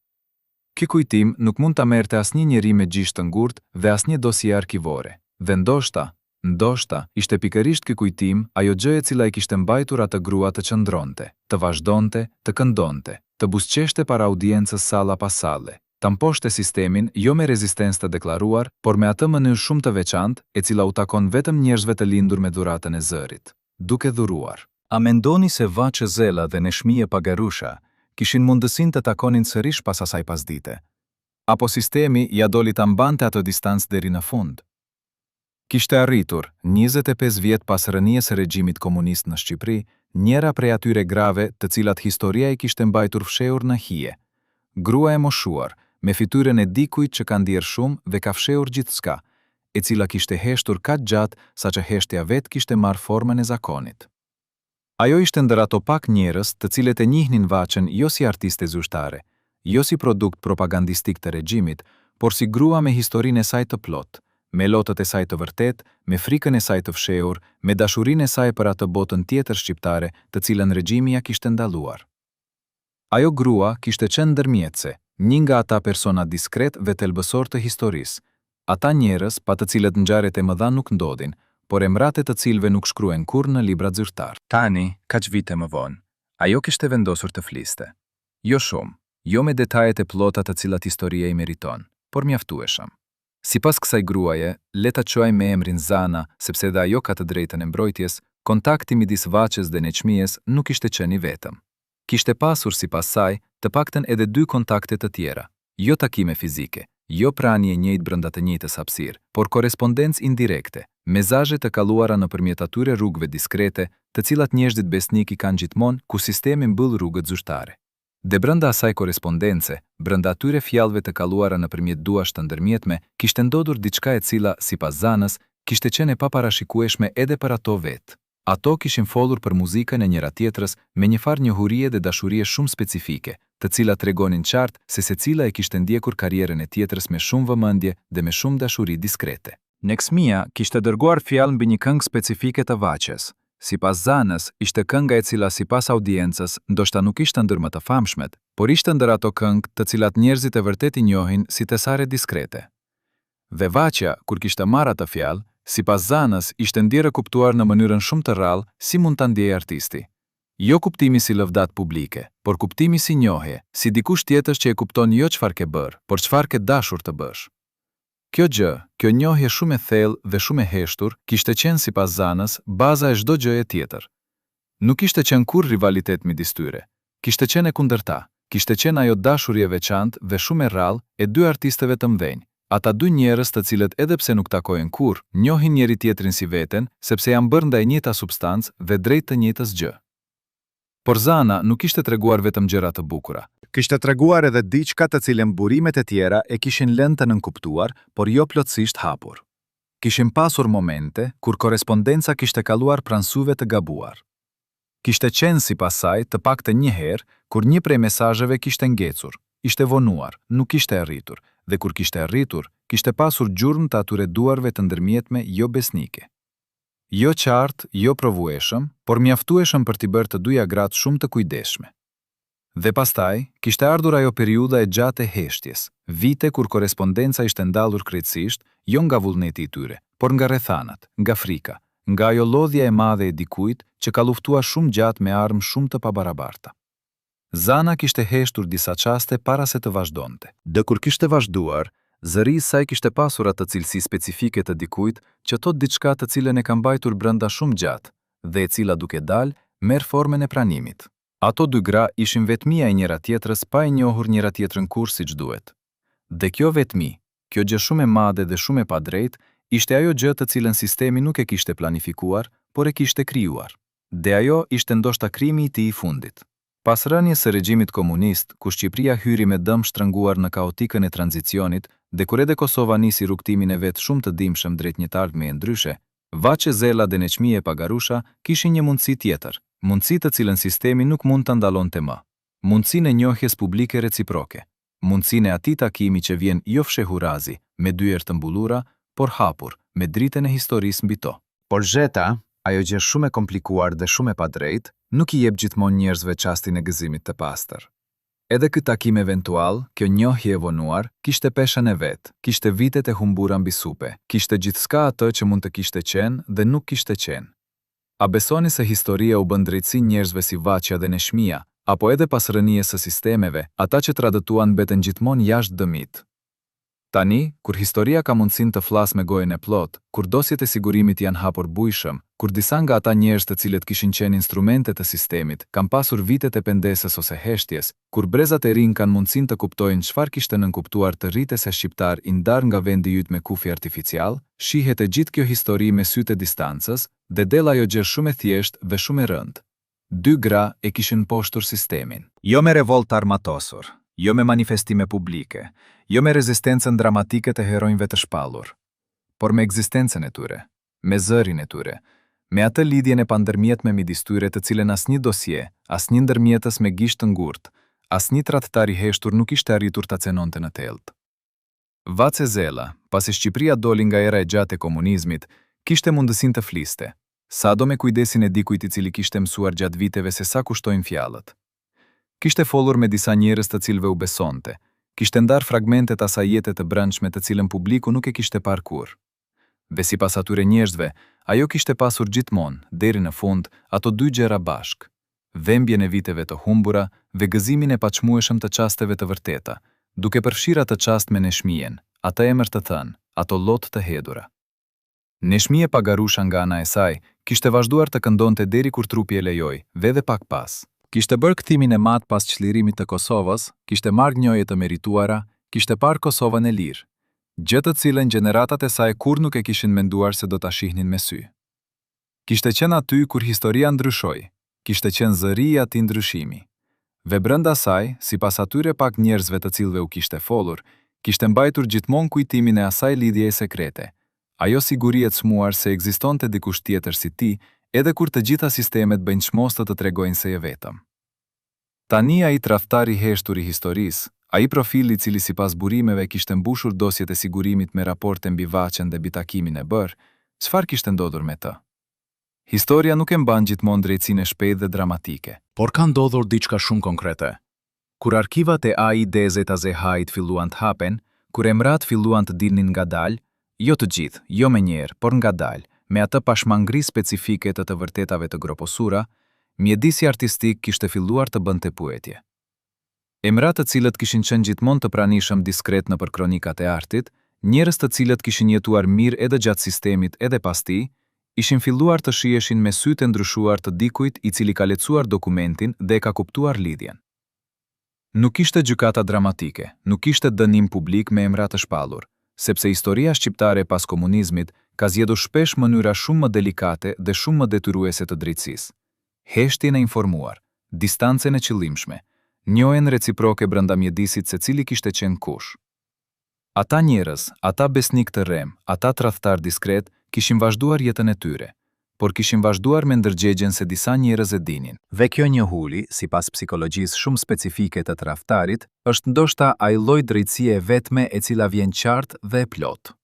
Ky kujtim nuk mund ta merrte asnjë njeri me gjishtë të ngurtë dhe asnjë dosje arkivore. Dhe ndoshta, ishte pikërisht ky kujtim ajo gjë e cila e kishte mbajtur atë grua të qëndronte, të vazhdonte, të këndonte, të buzëqeshte para audiencës salla pas salle, ta mposhte sistemin jo me rezistencë të deklaruar, por me atë mënyrë shumë të veçantë, e cila u takon vetëm njerëzve të lindur me dhuratën e zërit, duke dhuruar. A mendoni se Vaçezela dhe Neshmije Pagarusha kishin mundësinë të takonin sërish pas asaj pasdite? Apo sistemi ja doli ta mbante ato distancë deri në fund? Kishte arritur, 25 vjet pas rënies së regjimit komunist në Shqipëri, njëra prej atyre grave të cilat historia i kishte mbajtur fshehur në hije. Grua e moshuar, me fytyrën e dikujt që ka ndier shumë dhe ka fshehur gjithçka, e cila kishte heshtur kaq gjatë sa që heshtja vet kishte marrë formën e zakonit. Ajo ishte ndër ato pak njerëz të cilët e njihnin Vaçën jo si artiste zyrtare, jo si produkt propagandistik të regjimit, por si grua me historinë e saj të plot, me lotët e saj të vërtet, me frikën e saj të fshehur, me dashurinë e saj për atë botën tjetër shqiptare, të cilën regjimi ja kishte ndaluar. Ajo grua kishte qenë ndërmjetëse, një nga ata persona diskret dhe thelbësor të historisë, ata njerëz pa të cilët ngjarjet e mëdha nuk ndodhin, por emrate të cilëve nuk shkruhen kurrë në librat zyrtar. Tani, kaq vite më vonë, ajo kishte vendosur të fliste. Jo shumë, jo me detajet e plota të cilat historia i meriton, por mjaftueshëm. Sipas kësaj gruaje, le ta quajmë me emrin Zana, sepse edhe ajo ka të drejtën e mbrojtjes, kontakti midis Vaçës dhe Neçmijes nuk ishte qenë i vetëm. Kishte pasur sipas saj të paktën edhe 2 kontakte të tjera, jo takime fizike, jo pranie njëjtë brenda të njëjtës hapësirë, por korespondencë indirekte, mezazhe të kalluara nëpërmjet atyre rrugëve diskrete, të cilat njerëzit besnik i kanë gjithmonë ku sistemi mbyll rrugët zyrtare. Dhe brenda asaj korespondence, brenda atyre fjalëve të kalluara nëpërmjet duash të ndërmjetme, kishte ndodhur diçka e cila, sipas Zanës, kishte qenë e paparashikueshme edhe për ato vetë. Ato kishin folur për muzikën e njëra tjetrës me një farë njohurie dhe dashurie shumë specifike, të cilat tregonin qartë se secila e kishte ndjekur karrierën e tjetrës me shumë vëmendje dhe me shumë dashuri diskrete. Neçmia kishte dërguar fjalë mbi një këngë specifike të Vaçës. Sipas Zanës, ishte kënga e cila sipas audiencës ndoshta nuk ishte ndër më të famshmet, por ishte ndër ato këngë të cilat njerëzit e vërtet i njohin si tesare diskrete. Dhe Vaçja, kur kishte marrë atë fjalë, sipas Zanës, ishte ndjerë kuptuar në mënyrën shumë të rrallë si mund ta ndjejë artisti. Jo kuptimi si lëvdat publike, por kuptimi si njohje, si dikush tjetër që e kupton jo çfarë ke bërë, por çfarë ke dashur të bësh. Kjo gjë, kjo njohje shumë e thellë dhe shumë e heshtur, kishte qenë sipas Zanës baza e çdo gjëje tjetër. Nuk kishte qenë kurrë rivalitet midis tyre. Kishte qenë e kundërta, kishte qenë ajo dashuri e veçantë dhe shumë e rrallë e 2 artisteve të mëdhenj. Ata 2 njerëz të cilët edhe pse nuk takohen kurrë, njohin njëri tjetrin si veten, sepse janë bërë ndaj njëjta substancë dhe drejt të njëjtës gjë. Por Zana nuk kishte treguar vetëm gjëra të bukura. Kishte treguar edhe diçka të cilën burimet e tjera e kishin lënë të nënkuptuar, por jo plotësisht hapur. Kishin pasur momente kur korespondenca kishte kalluar pranë syve të gabuar. Kishte qenë sipas saj të paktën një herë kur një prej mesazheve kishte ngecur, ishte vonuar, nuk kishte arritur, dhe kur kishte arritur, kishte pasur gjurmë të atyre duarve të ndërmjetme jo besnike. Jo qartë, jo provueshëm, por mjaftueshëm për t'i bërë të 2 gratë shumë të kujdesshme. Dhe pastaj, kishte ardhur ajo periudha e gjatë e heshtjes, vite kur korespondenca ishte ndalur krejtësisht, jo nga vullneti i tyre, por nga rrethanat, nga frika, nga ajo lodhja e madhe e dikujt që ka luftuar shumë gjatë me armë shumë të pabarabarta. Zana kishte heshtur disa çaste para se të vazhdonte. Dhe kur kishte vazhduar, zëri i saj kishte pasur atë cilësi specifike të dikujt që thot diçka të cilën e ka mbajtur brenda shumë gjatë dhe e cila duke dalë merr formën e pranimit. Ato 2 gra ishin vetmia e njëra tjetrës pa e njohur njëra tjetrën kurrë siç duhet. Dhe kjo vetmi, kjo gjë shumë e madhe dhe shumë e padrejtë, ishte ajo gjë të cilën sistemi nuk e kishte planifikuar, por e kishte krijuar. Dhe ajo ishte ndoshta krimi i tij i fundit. Pas rënies së regjimit komunist, ku Shqipëria hyri me dëm shtrënguar në kaotikën e tranzicionit, dhe kur edhe Kosova nisi rrugtimin e vet shumë të dimshëm drejt një ardhmie e ndryshe, Vaçe Zela dhe Neçmije Pagarusha kishin një mundësi tjetër, mundësi të cilën sistemi nuk mund ta ndalonte më. Mundësinë e njohjes publike reciproke, mundësinë e atij takimi që vjen jo fshehurazi, me dyer të mbullura, por hapur, me dritën e historisë mbi to. Por zheta, ajo gjë shumë e komplikuar dhe shumë e padrejtë, nuk i jep gjithmonë njerëzve çastin e gëzimit të pastër. Edhe ky takim eventual, kjo njohje e vonuar, kishte peshën e vet, kishte vitet e humbura mbi supe, kishte gjithçka atë që mund të kishte qenë dhe nuk kishte qenë. A besoni se historia u bën drejtësi njerëzve si Vaçja dhe Neçmia, apo edhe pas rënies së sistemeve, ata që tradëtuan mbeten gjithmonë jashtë dëmit? Tani, kur historia ka mundësinë të flasë me gojën e plot, kur dosjet e sigurimit janë hapur bujshëm, kur disa nga ata njerëz të cilët kishin qenë instrumente të sistemit, kanë pasur vitet e pendesës ose heshtjes, kur brezat e rinj kanë mundësinë të kuptojnë çfarë kishte nënkuptuar të rritese shqiptar i ndar nga vendi yt me kufi artificial, shihet e gjithë kjo histori me sytë e distancës dhe del ajo gjë shumë e thjeshtë dhe shumë e rëndë. 2 gra e kishin poshtur sistemin. Jo me revolt armatosur, jo me manifestime publike, jo me rezistencën dramatike të heronjve të shpallur, por me ekzistencën e tyre, me zërin e tyre, me atë lidhjen e pandërmjetme midis tyre të cilën asnjë dosje, asnjë ndërmjetës me gisht të ngurtë, asnjë tradhtar i heshtur nuk ishte arritur ta cenonte në telltë. Vace Zela, pasi Shqipëria doli nga era e gjatë e komunizmit, kishte mundësinë të fliste, sado me kujdesin e dikujt i cili kishte mësuar gjatë viteve se sa kushtojnë fjalët. Kishte folur me disa njerëz të cilëve u besonte, kishte ndar fragmente të asaj jete të brendshme të cilën publiku nuk e kishte parë kurrë. Dhe sipas atyre njerëzve, ajo kishte pasur gjithmonë, deri në fund, ato dy gjëra bashk: dhembjen e viteve të humbura dhe gëzimin e paçmueshëm të çasteve të vërteta, duke përfshirë atë çast me Neshmien, atë emër të thënë, ato lot të hedhura. Neshmie Pagarusha nga ana e saj kishte vazhduar të këndonte deri kur trupi e lejoi, dhe pak pas. Kishte bërë kthimin e madh pas çlirimit të Kosovës, kishte marrë gnjoje të merituara, kishte parë Kosovën e lirë, gjë të cilën gjeneratat e saj kurrë nuk e kishin menduar se do ta shihnin me sy. Kishte qenë aty kur historia ndryshoi, kishte qenë zëri i atij ndryshimi. Dhe brenda saj, sipas atyre pak njerëzve të cilëve u kishte folur, kishte mbajtur gjithmonë kujtimin e asaj lidhjeje sekrete, ajo siguri e çmuar se ekzistonte dikush tjetër si ti, edhe kur të gjitha sistemet bëjnë çmos të tregojnë se je vetëm. Tani ai tradhtar i heshtur i historisë, ai profili i cili sipas burimeve kishte mbushur dosjet e sigurimit me raporte mbi Vaçen dhe mbi takimin e bërë, çfarë kishte ndodhur me të? Historia nuk e mban gjithmonë drejtsinë e shpejtë dhe dramatike. Por ka ndodhur diçka shumë konkrete. Kur arkivat e AIDZHit filluan të hapen, kur emrat filluan të dilnin ngadalë, jo të gjithë, jo me njerë, por ngadalë, me atë pashmangri specifike të vërtetave të groposura, mjedisi artistik kishte filluar të bënte pyetje. Emrat të cilët kishin qenë gjithmonë të pranishëm diskret nëpër kronikat e artit, njerëz të cilët kishin jetuar mirë edhe gjatë sistemit edhe pas tij, ishin filluar të shiheshin me sy të ndryshuar të dikujt i cili ka lexuar dokumentin dhe e ka kuptuar lidhjen. Nuk ishte gjykata dramatike, nuk ishte dënim publik me emra të shpallur, sepse historia shqiptare pas komunizmit ka zgjedhur shpesh mënyra shumë më delikate dhe shumë më detyruese të drejtësisë. Heshtjen e informuar, distancën e qëllimshme, njohjen reciproke brenda mjedisit se cili kishte qenë kush. Ata njerëz, ata besnik të rrem, ata tradhtar diskret, kishin vazhduar jetën e tyre, por kishin vazhduar me ndërgjegjen se disa njerëz e dinin. Dhe kjo njohuri, sipas psikologjisë shumë specifike të tradhtarit, është ndoshta ai lloj drejtësie e vetme e cila vjen qartë dhe e plot.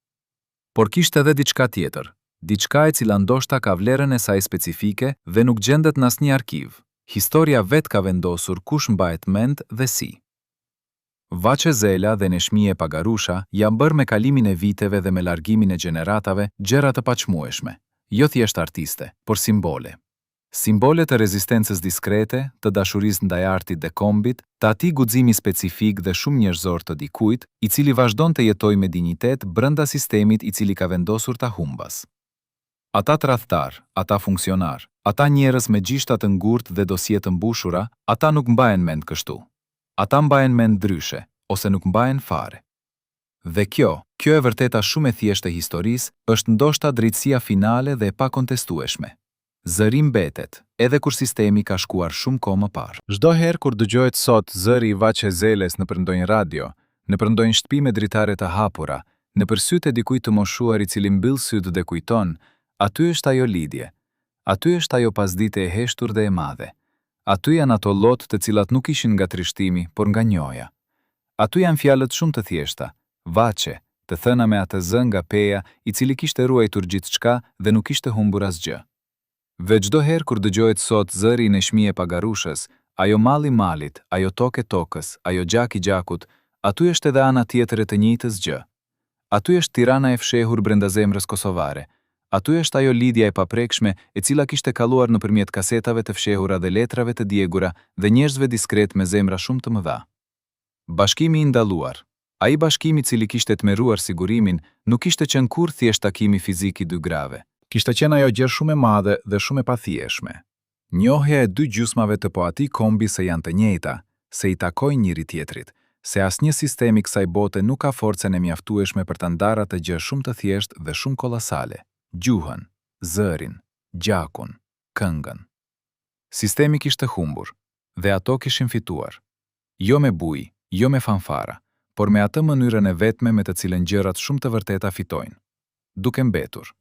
Por kishte edhe diçka tjetër, diçka e cila ndoshta ka vlerën e saj specifike dhe nuk gjendet në asnjë arkiv. Historia vet ka vendosur kush mbahet mend dhe si. Vace Zela dhe Neshmie Pagarusha janë bërë me kalimin e viteve dhe me largimin e gjeneratave gjëra të paçmueshme, jo thjesht artiste, por simbole. Simbole të rezistencës diskrete, të dashurisë ndaj artit dhe kombit, të atij guximi specifik dhe shumë njerëzor të dikujt, i cili vazhdon të jetojë me dinjitet brenda sistemit i cili ka vendosur ta humbas. Ata tradhtar, ata funksionar, ata njerëz me gjishta të ngurtë dhe dosje të mbushura, ata nuk mbahen mend kështu. Ata mbahen mend ndryshe, ose nuk mbahen fare. Dhe kjo e vërteta shumë e thjeshtë e historisë, është ndoshta drejtësia finale dhe e pakontestueshme. Zëri mbetet, edhe kur sistemi ka shkuar shumë kohë më parë. Çdo herë kur dëgjohet sot zëri i Vace Zeles nëpër ndonjë radio, nëpër ndonjë shtëpi me dritare të hapura, nëpër sytë e dikujt të moshuar i cili mbyll sytë dhe kujton, aty është ajo lidhje. Aty është ajo pasdite e heshtur dhe e madhe. Aty janë ato lot të cilat nuk ishin nga trishtimi, por nga njoja. Aty janë fjalët shumë të thjeshta, Vace, të thëna me atë zë nga peja i cili kishte ruajtur gjithçka dhe nuk kishte humbur asgjë. Dhe çdo herë kur dëgjohet sot zëri i Neshmie Pagarushës, ajo malli malit, ajo tokë tokës, ajo gjak i gjakut, aty është edhe ana tjetër e të njëjtës gjë. Aty është Tirana e fshehur brenda zemrës kosovare. Aty është ajo lidhja e paprekshme e cila kishte kalluar nëpërmjet kasetave të fshehura dhe letrave të djegura dhe njerëzve diskret me zemra shumë të mëdha. Bashkimi i ndaluar. Ai bashkimi i cili kishte tmerruar sigurimin, nuk kishte qenë kurrë thjesht takimi fizik i dy grave. Kishte qenë ajo gjë shumë e madhe dhe shumë e pathieshme. Njohja e dy gjysmave të po atij kombi se janë të njëjta, se i takojnë njëri tjetrit, se asnjë sistem i kësaj bote nuk ka forcën e mjaftueshme për ta ndarë atë gjë shumë të thjeshtë dhe shumë kolosale. Gjuhën, zërin, gjakun, këngën. Sistemi kishte humbur, dhe ato kishin fituar. Jo me bujë, jo me fanfara, por me atë mënyrën e vetme me të cilën gjërat shumë të vërteta fitojnë, duke mbetur.